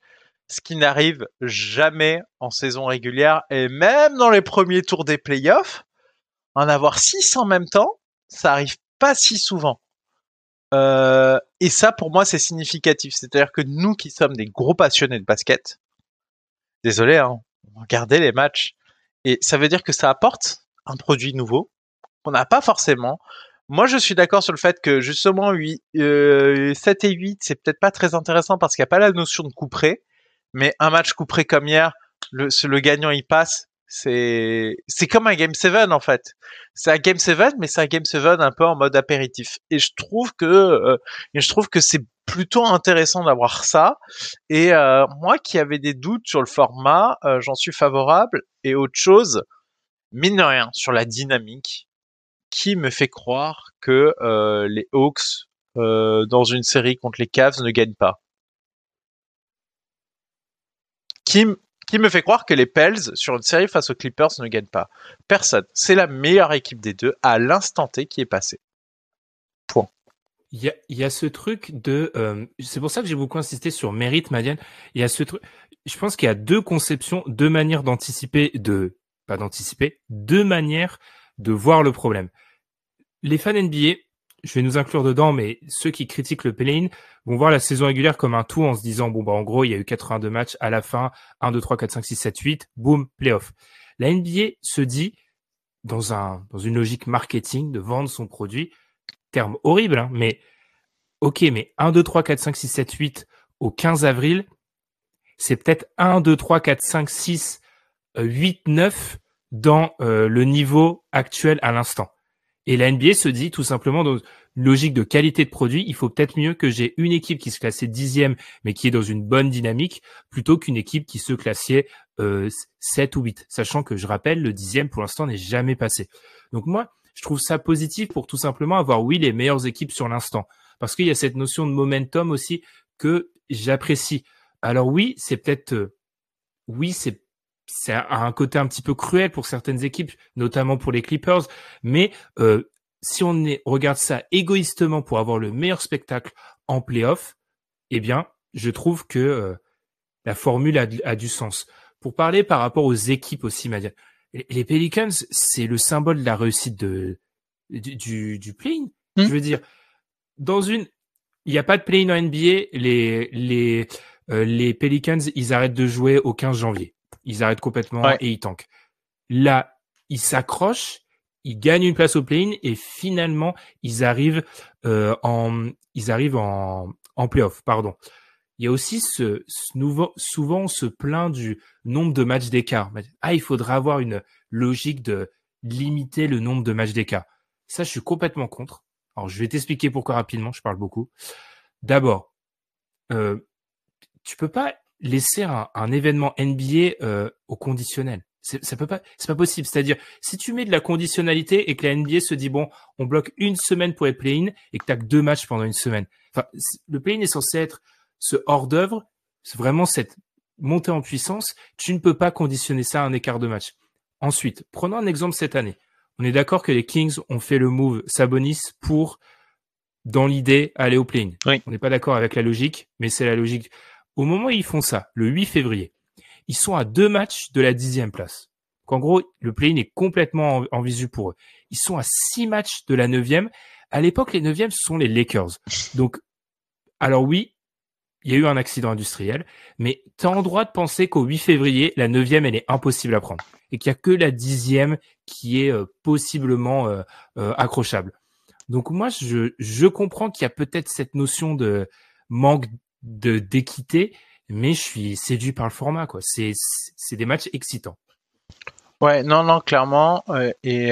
Ce qui n'arrive jamais en saison régulière et même dans les premiers tours des playoffs, en avoir 6 en même temps, ça arrive pas si souvent. Et ça, pour moi, c'est significatif. C'est-à-dire que nous qui sommes des gros passionnés de basket, désolé, hein, regardez les matchs. Et ça veut dire que ça apporte un produit nouveau qu'on n'a pas forcément. Moi, je suis d'accord sur le fait que justement 7 et 8, c'est peut-être pas très intéressant parce qu'il n'y a pas la notion de coup près. Mais un match coup près comme hier, le gagnant il passe, c'est comme un Game 7 en fait. C'est un Game 7, mais c'est un Game 7 un peu en mode apéritif. Et je trouve que c'est plutôt intéressant d'avoir ça. Et moi qui avais des doutes sur le format, j'en suis favorable. Et autre chose, mine de rien, sur la dynamique, qui me fait croire que les Hawks dans une série contre les Cavs ne gagnent pas? Qui, qui me fait croire que les Pels sur une série face aux Clippers ne gagnent pas? Personne. C'est la meilleure équipe des deux à l'instant T qui est passée. Point. Il y a ce truc de c'est pour ça que j'ai beaucoup insisté sur mérite, Madiane. Il y a ce truc, je pense qu'il y a deux conceptions, deux manières deux manières de voir le problème. Les fans NBA, je vais nous inclure dedans, mais ceux qui critiquent le play-in vont voir la saison régulière comme un tout en se disant, bon, bah, en gros, il y a eu 82 matchs à la fin, 1, 2, 3, 4, 5, 6, 7, 8, boum, playoff. La NBA se dit, dans une logique marketing, de vendre son produit, terme horrible, hein, mais ok, mais 1, 2, 3, 4, 5, 6, 7, 8 au 15 avril, c'est peut-être 1, 2, 3, 4, 5, 6, 8, 9 dans le niveau actuel à l'instant. Et la NBA se dit tout simplement dans une logique de qualité de produit, il faut peut-être mieux que j'ai une équipe qui se classait 10e mais qui est dans une bonne dynamique plutôt qu'une équipe qui se classait 7 ou 8. Sachant que je rappelle, le 10e pour l'instant n'est jamais passé. Donc moi, je trouve ça positif pour tout simplement avoir, oui, les meilleures équipes sur l'instant. Parce qu'il y a cette notion de momentum aussi que j'apprécie. Alors oui, c'est peut-être... oui, c'est un côté un petit peu cruel pour certaines équipes, notamment pour les Clippers, mais si regarde ça égoïstement pour avoir le meilleur spectacle en playoff, eh bien, je trouve que la formule a du sens. Pour parler par rapport aux équipes aussi, Madiane, les Pelicans, c'est le symbole de la réussite du play-in. Je veux dire, il n'y a pas de play-in en NBA, les Pelicans, ils arrêtent de jouer au 15 janvier. Ils arrêtent complètement et ils tankent. Là, ils s'accrochent, ils gagnent une place au play-in et finalement, ils arrivent en play-off, pardon. Il y a aussi souvent on se plaint du nombre de matchs d'écart. Il faudra avoir une logique de limiter le nombre de matchs d'écart. Ça, je suis complètement contre. Alors, je vais t'expliquer pourquoi rapidement, je parle beaucoup. D'abord, tu peux pas laisser un événement NBA au conditionnel. C'est pas possible. C'est-à-dire, si tu mets de la conditionnalité et que la NBA se dit bon, on bloque une semaine pour les play-in et que t'as que 2 matchs pendant une semaine. Enfin, le play-in est censé être ce hors-d'œuvre, c'est vraiment cette montée en puissance. Tu ne peux pas conditionner ça à un écart de match. Ensuite, prenons un exemple cette année. On est d'accord que les Kings ont fait le move Sabonis pour, dans l'idée, aller au play-in. Oui. On n'est pas d'accord avec la logique, mais c'est la logique. Au moment où ils font ça, le 8 février, ils sont à 2 matchs de la 10e place. Donc, en gros, le play-in est complètement en visu pour eux. Ils sont à 6 matchs de la 9e. À l'époque, les 9e, ce sont les Lakers. Donc, alors oui, il y a eu un accident industriel, mais tu as en droit de penser qu'au 8 février, la 9e, elle est impossible à prendre. Et qu'il y a que la 10e qui est possiblement accrochable. Donc moi, je comprends qu'il y a peut-être cette notion de manque d'équité, mais je suis séduit par le format, quoi. C'est des matchs excitants. Ouais, non, clairement. Et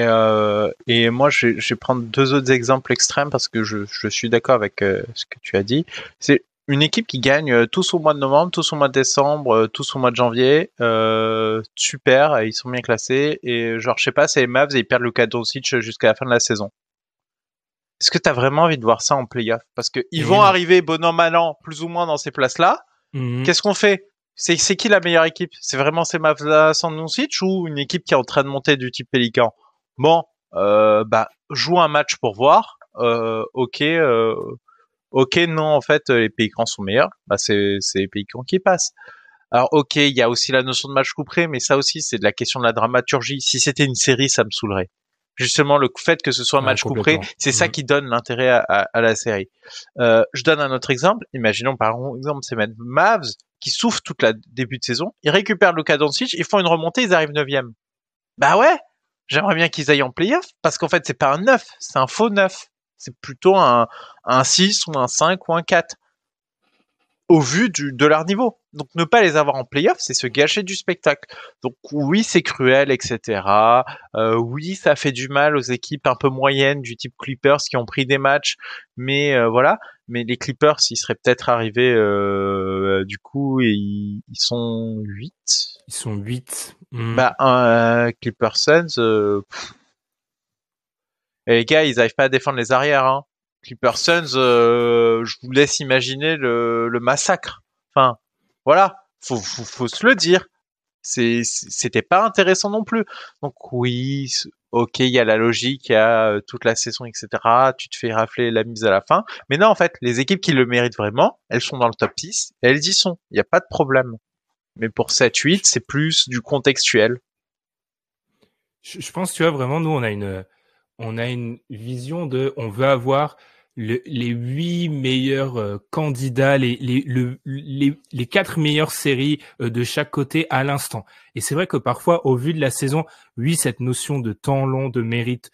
moi, je vais prendre 2 autres exemples extrêmes parce que je suis d'accord avec ce que tu as dit. C'est une équipe qui gagne tous au mois de novembre, tous au mois de décembre, tous au mois de janvier. Super, ils sont bien classés. Et genre, je sais pas, c'est les Mavs et ils perdent Luka Doncic jusqu'à la fin de la saison. Est-ce que tu as vraiment envie de voir ça en play-off? Parce que ils vont arriver bon an mal an, plus ou moins dans ces places-là. Qu'est-ce qu'on fait? C'est qui la meilleure équipe? C'est vraiment ces Mavs sans Doncic ou une équipe qui est en train de monter du type Pélican? Bon, joue un match pour voir. Ok, non, en fait, les Pélicans sont meilleurs. C'est les Pélicans qui passent. Alors, ok, il y a aussi la notion de match couperé, mais ça aussi, c'est de la question de la dramaturgie. Si c'était une série, ça me saoulerait. Justement, le fait que ce soit un match couperé, c'est ça qui donne l'intérêt à la série. Je donne un autre exemple. Imaginons par exemple ces Mavs qui souffrent toute la début de saison. Ils récupèrent Luka Doncic, ils font une remontée, ils arrivent 9e. Bah ouais, j'aimerais bien qu'ils aillent en play-off parce qu'en fait, c'est pas un 9, c'est un faux 9. C'est plutôt un 6 ou un 5 ou un 4 au vu de leur niveau. Donc ne pas les avoir en play-off, c'est se gâcher du spectacle. Donc oui, c'est cruel, etc. Oui, ça fait du mal aux équipes un peu moyennes du type Clippers qui ont pris des matchs, mais voilà. Mais les Clippers, ils seraient peut-être arrivés du coup, et ils sont 8. Ils sont 8. Clippers Suns, et les gars, ils n'arrivent pas à défendre les arrières, hein. Clippers Suns, je vous laisse imaginer le massacre. Enfin, voilà, faut se le dire. C'était pas intéressant non plus. Donc oui, ok, il y a la logique, il y a toute la saison, etc. Tu te fais rafler la mise à la fin. Mais non, en fait, les équipes qui le méritent vraiment, elles sont dans le top 10 et elles y sont. Il n'y a pas de problème. Mais pour 7-8, c'est plus du contextuel. Je pense, tu vois, vraiment, nous, on a une vision de, on veut avoir les 8 meilleurs candidats, les 4 meilleures séries de chaque côté à l'instant. Et c'est vrai que parfois, au vu de la saison, oui, cette notion de temps long, de mérite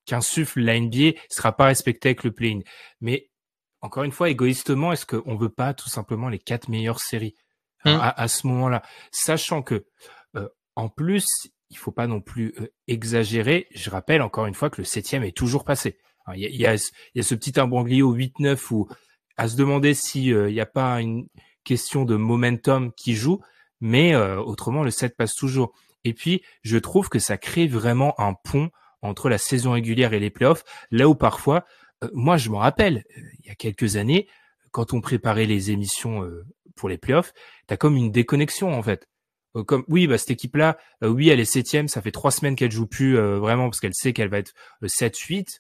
qu'insuffle la NBA sera pas respectée avec le play-in. Mais encore une fois, égoïstement, est-ce qu'on veut pas tout simplement les 4 meilleures séries à ce moment-là, sachant que en plus, il faut pas non plus exagérer. Je rappelle encore une fois que le 7e est toujours passé. Il y a ce petit imbroglio 8-9 où à se demander si il y a pas une question de momentum qui joue, mais autrement le 7 passe toujours. Et puis je trouve que ça crée vraiment un pont entre la saison régulière et les playoffs, là où parfois, moi je m'en rappelle, il y a quelques années, quand on préparait les émissions pour les playoffs, t'as comme une déconnexion en fait. Comme oui, cette équipe-là, oui, elle est 7e, ça fait 3 semaines qu'elle joue plus vraiment parce qu'elle sait qu'elle va être 7-8,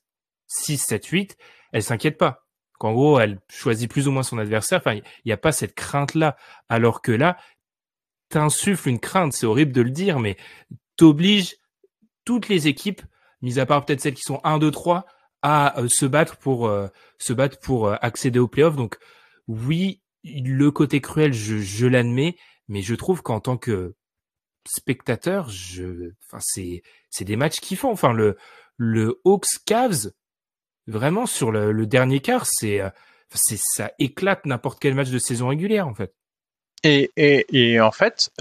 6-7-8, elle s'inquiète pas. Qu'en gros, elle choisit plus ou moins son adversaire. Enfin, il y a pas cette crainte-là. Alors que là, t'insuffles une crainte, c'est horrible de le dire, mais t'obliges toutes les équipes, mis à part peut-être celles qui sont 1, 2, 3, à se battre pour accéder aux playoffs. Donc oui, le côté cruel, je l'admets, mais je trouve qu'en tant que spectateur, c'est des matchs kiffants. Enfin, le Hawks Cavs, vraiment sur le dernier quart, ça éclate n'importe quel match de saison régulière en fait. Et en fait,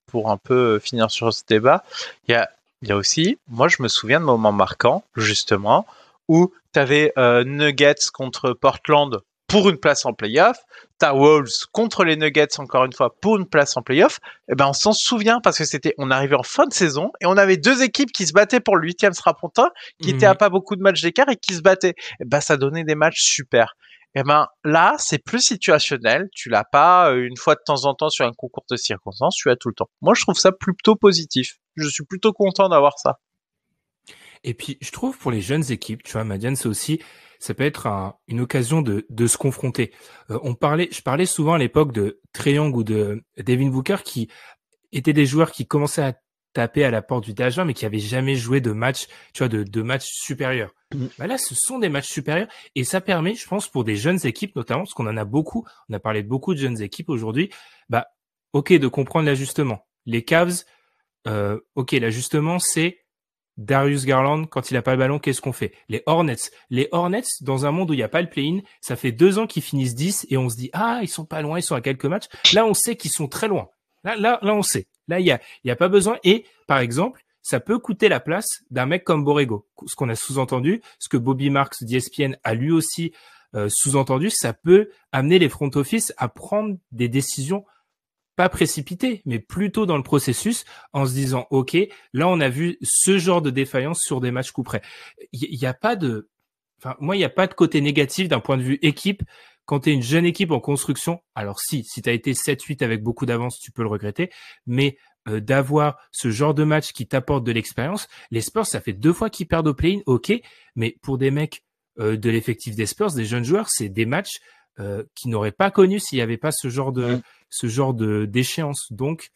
pour un peu finir sur ce débat, il y a aussi, moi je me souviens de moments marquants justement où t'avais Nuggets contre Portland. pour une place en play-off. T'as Wolves contre les Nuggets, encore une fois, pour une place en play-off. Eh ben, on s'en souvient parce que on arrivait en fin de saison et on avait deux équipes qui se battaient pour le 8e strapontin, qui étaient à pas beaucoup de matchs d'écart et qui se battaient. Eh ben, ça donnait des matchs super. Eh ben, là, c'est plus situationnel. Tu l'as pas une fois de temps en temps sur un concours de circonstances, tu l'as tout le temps. Moi, je trouve ça plutôt positif. Je suis plutôt content d'avoir ça. Et puis, je trouve pour les jeunes équipes, tu vois, Madiane, c'est aussi, ça peut être une occasion de se confronter. Je parlais souvent à l'époque de Trae Young ou de Devin Booker qui étaient des joueurs qui commençaient à taper à la porte du TH20 mais qui avaient jamais joué de match, tu vois, de match supérieur. Bah là, ce sont des matchs supérieurs et ça permet, je pense, pour des jeunes équipes notamment, parce qu'on en a beaucoup, on a parlé de beaucoup de jeunes équipes aujourd'hui, bah, ok, de comprendre l'ajustement. Les Cavs, ok, l'ajustement, c'est Darius Garland, quand il a pas le ballon, qu'est-ce qu'on fait? Les Hornets, dans un monde où il n'y a pas le play-in, ça fait 2 ans qu'ils finissent 10 et on se dit, ah, ils sont pas loin, ils sont à quelques matchs. Là, on sait qu'ils sont très loin. Là, on sait. Là, il y a pas besoin. Et, par exemple, ça peut coûter la place d'un mec comme Borrego. Ce qu'on a sous-entendu, ce que Bobby Marks d'ESPN a lui aussi sous-entendu, ça peut amener les front office à prendre des décisions pas précipité, mais plutôt dans le processus, en se disant, OK, là, on a vu ce genre de défaillance sur des matchs coup près. Il y a pas de, enfin, moi, il n'y a pas de côté négatif d'un point de vue équipe. Quand tu es une jeune équipe en construction, alors si tu as été 7-8 avec beaucoup d'avance, tu peux le regretter, mais d'avoir ce genre de match qui t'apporte de l'expérience, les Spurs, ça fait 2 fois qu'ils perdent au play-in, OK, mais pour des mecs de l'effectif des Spurs, des jeunes joueurs, c'est des matchs qui n'auraient pas connu s'il n'y avait pas ce genre de d'échéance. Donc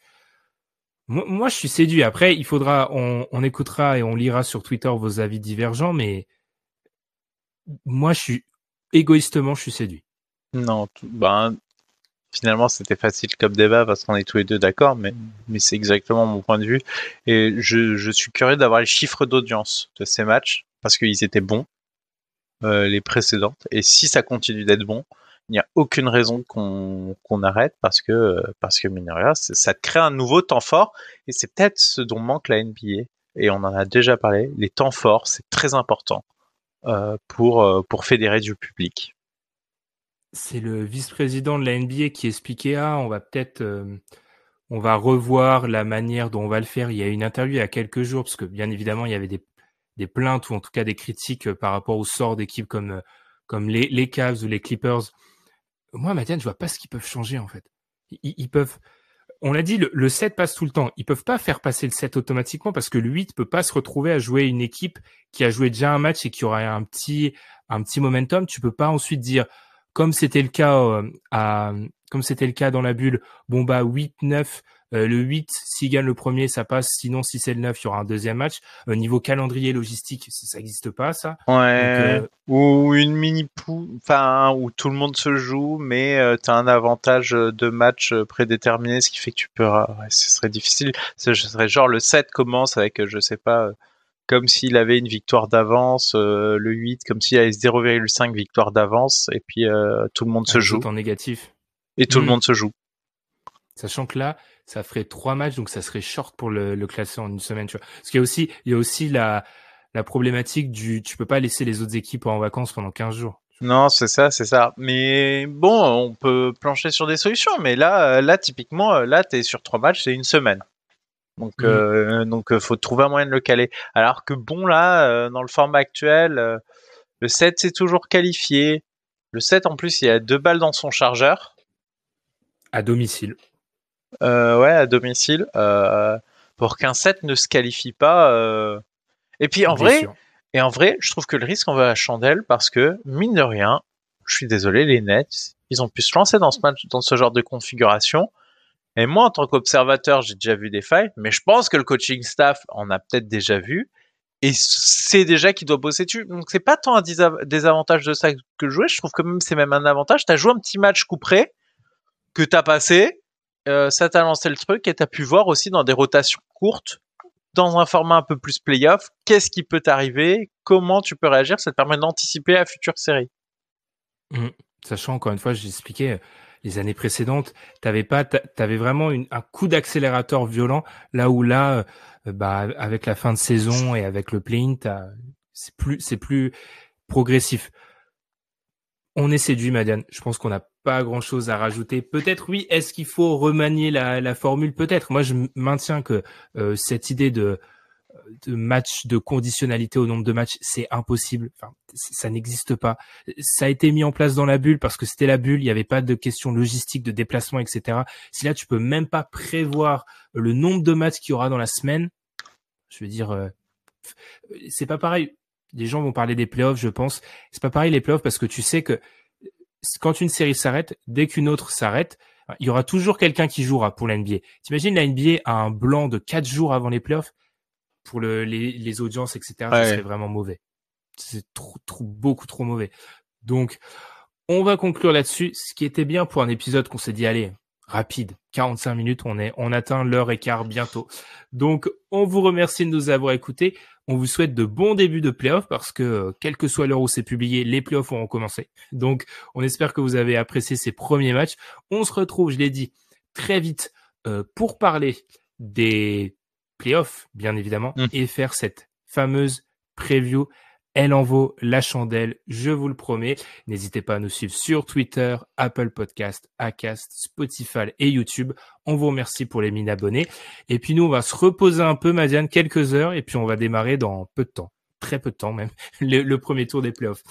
moi je suis séduit. Après il faudra on écoutera et on lira sur Twitter vos avis divergents, mais moi je suis séduit. Non, finalement c'était facile comme débat parce qu'on est tous les deux d'accord, mais c'est exactement mon point de vue et je suis curieux d'avoir les chiffres d'audience de ces matchs parce qu'ils étaient bons les précédentes et si ça continue d'être bon, il n'y a aucune raison qu'on arrête parce que mine de rien, ça crée un nouveau temps fort et c'est peut-être ce dont manque la NBA et on en a déjà parlé. Les temps forts, c'est très important pour fédérer du public. C'est le vice-président de la NBA qui expliquait on va revoir la manière dont on va le faire. Il y a une interview il y a quelques jours parce que bien évidemment il y avait des plaintes ou en tout cas des critiques par rapport au sort d'équipes comme les Cavs ou les Clippers. Moi, Mathiane, je vois pas ce qu'ils peuvent changer, en fait. Ils peuvent, on l'a dit, le 7 passe tout le temps. Ils peuvent pas faire passer le 7 automatiquement parce que le 8 peut pas se retrouver à jouer une équipe qui a joué déjà un match et qui aura un petit momentum. Tu peux pas ensuite dire, comme c'était le cas dans la bulle, bon, bah, 8-9, le 8, s'il gagne le premier, ça passe. Sinon, si c'est le 9, il y aura un deuxième match. Niveau calendrier logistique, ça n'existe pas, ça. Ouais. Donc, ou une mini poule, enfin, où tout le monde se joue, mais tu as un avantage de match prédéterminé, ce qui fait que tu peux. Ce serait difficile. Ce serait genre le 7 commence avec, je sais pas, comme s'il avait une victoire d'avance, le 8, comme s'il avait 0,5 victoire d'avance, et puis tout le monde se joue. En négatif. Et tout le monde se joue. Sachant que là, ça ferait 3 matchs, donc ça serait short pour le classer en une semaine, tu vois. Parce qu'il y a aussi la problématique tu peux pas laisser les autres équipes en vacances pendant 15 jours. Non, c'est ça. Mais bon, on peut plancher sur des solutions, mais là, typiquement, là, t'es sur 3 matchs, c'est une semaine. Donc, faut trouver un moyen de le caler. Alors que bon, là, dans le format actuel, le 7, c'est toujours qualifié. Le 7, en plus, il y a 2 balles dans son chargeur. À domicile. Ouais, à domicile. Pour qu'un 7 ne se qualifie pas. Et puis, en vrai, je trouve que le risque en va à la chandelle parce que, mine de rien, je suis désolé, les Nets, ils ont pu se lancer dans ce match, dans ce genre de configuration. Et moi, en tant qu'observateur, j'ai déjà vu des failles, mais je pense que le coaching staff en a peut-être déjà vu. Et c'est déjà qu'il doit bosser dessus. Donc, c'est pas tant un désavantage de ça que jouer. Je trouve que même c'est même un avantage. T'as joué un petit match coup près que t'as passé. Ça t'a lancé le truc et t'as pu voir aussi dans des rotations courtes, dans un format un peu plus playoff, qu'est-ce qui peut t'arriver, comment tu peux réagir. Ça te permet d'anticiper la future série. Sachant, encore une fois, j'expliquais, les années précédentes, t'avais vraiment un coup d'accélérateur violent, là où avec la fin de saison et avec le play-in, c'est plus progressif. On est séduit, Madiane. Je pense qu'on n'a pas grand-chose à rajouter. Peut-être, oui, est-ce qu'il faut remanier la formule? Peut-être. Moi, je maintiens que cette idée de match, de conditionnalité au nombre de matchs, c'est impossible. Enfin, ça n'existe pas. Ça a été mis en place dans la bulle parce que c'était la bulle. Il n'y avait pas de questions logistiques, de déplacement, etc. Si là, tu peux même pas prévoir le nombre de matchs qu'il y aura dans la semaine, je veux dire, c'est pas pareil. Les gens vont parler des playoffs, je pense. C'est pas pareil les playoffs parce que tu sais que quand une série s'arrête, dès qu'une autre s'arrête, il y aura toujours quelqu'un qui jouera pour la NBA. T'imagines la NBA a un blanc de 4 jours avant les playoffs pour les audiences, etc. Ouais. Ce serait vraiment mauvais. C'est beaucoup trop mauvais. Donc, on va conclure là-dessus. Ce qui était bien pour un épisode qu'on s'est dit, allez, rapide, 45 minutes, on atteint l'heure et quart bientôt. Donc, on vous remercie de nous avoir écoutés. On vous souhaite de bons débuts de playoffs parce que, quelle que soit l'heure où c'est publié, les playoffs auront commencé. Donc, on espère que vous avez apprécié ces premiers matchs. On se retrouve, je l'ai dit, très vite pour parler des playoffs, bien évidemment, et faire cette fameuse preview. Elle en vaut la chandelle, je vous le promets. N'hésitez pas à nous suivre sur Twitter, Apple Podcast, Acast, Spotify et YouTube. On vous remercie pour les 1000 abonnés. Et puis nous, on va se reposer un peu, Madiane, quelques heures, et puis on va démarrer dans peu de temps, très peu de temps même, le premier tour des playoffs.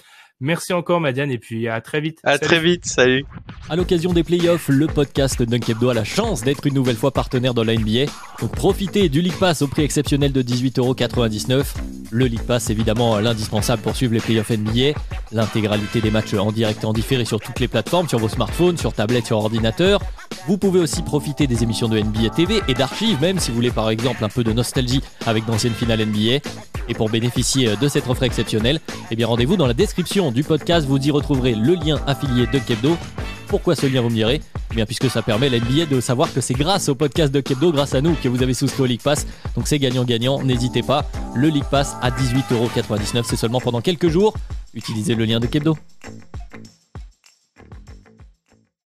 Merci encore, Madiane, et puis à très vite. À très vite, salut. À l'occasion des playoffs, le podcast Dunk Hebdo a la chance d'être une nouvelle fois partenaire de la NBA. Donc profitez du League Pass au prix exceptionnel de 18,99 €. Le League Pass, évidemment, l'indispensable pour suivre les playoffs NBA. L'intégralité des matchs en direct et en différé sur toutes les plateformes, sur vos smartphones, sur tablettes, sur ordinateur. Vous pouvez aussi profiter des émissions de NBA TV et d'archives, même si vous voulez par exemple un peu de nostalgie avec d'anciennes finales NBA. Et pour bénéficier de cette offre exceptionnelle, eh bien rendez-vous dans la description du podcast, vous y retrouverez le lien affilié Dunk Hebdo. Pourquoi ce lien, vous me direz? Eh bien puisque ça permet à la NBA de savoir que c'est grâce au podcast Dunk Hebdo, grâce à nous, que vous avez souscrit au League Pass. Donc c'est gagnant-gagnant, n'hésitez pas. Le League Pass à 18,99 €, c'est seulement pendant quelques jours. Utilisez le lien Dunk Hebdo.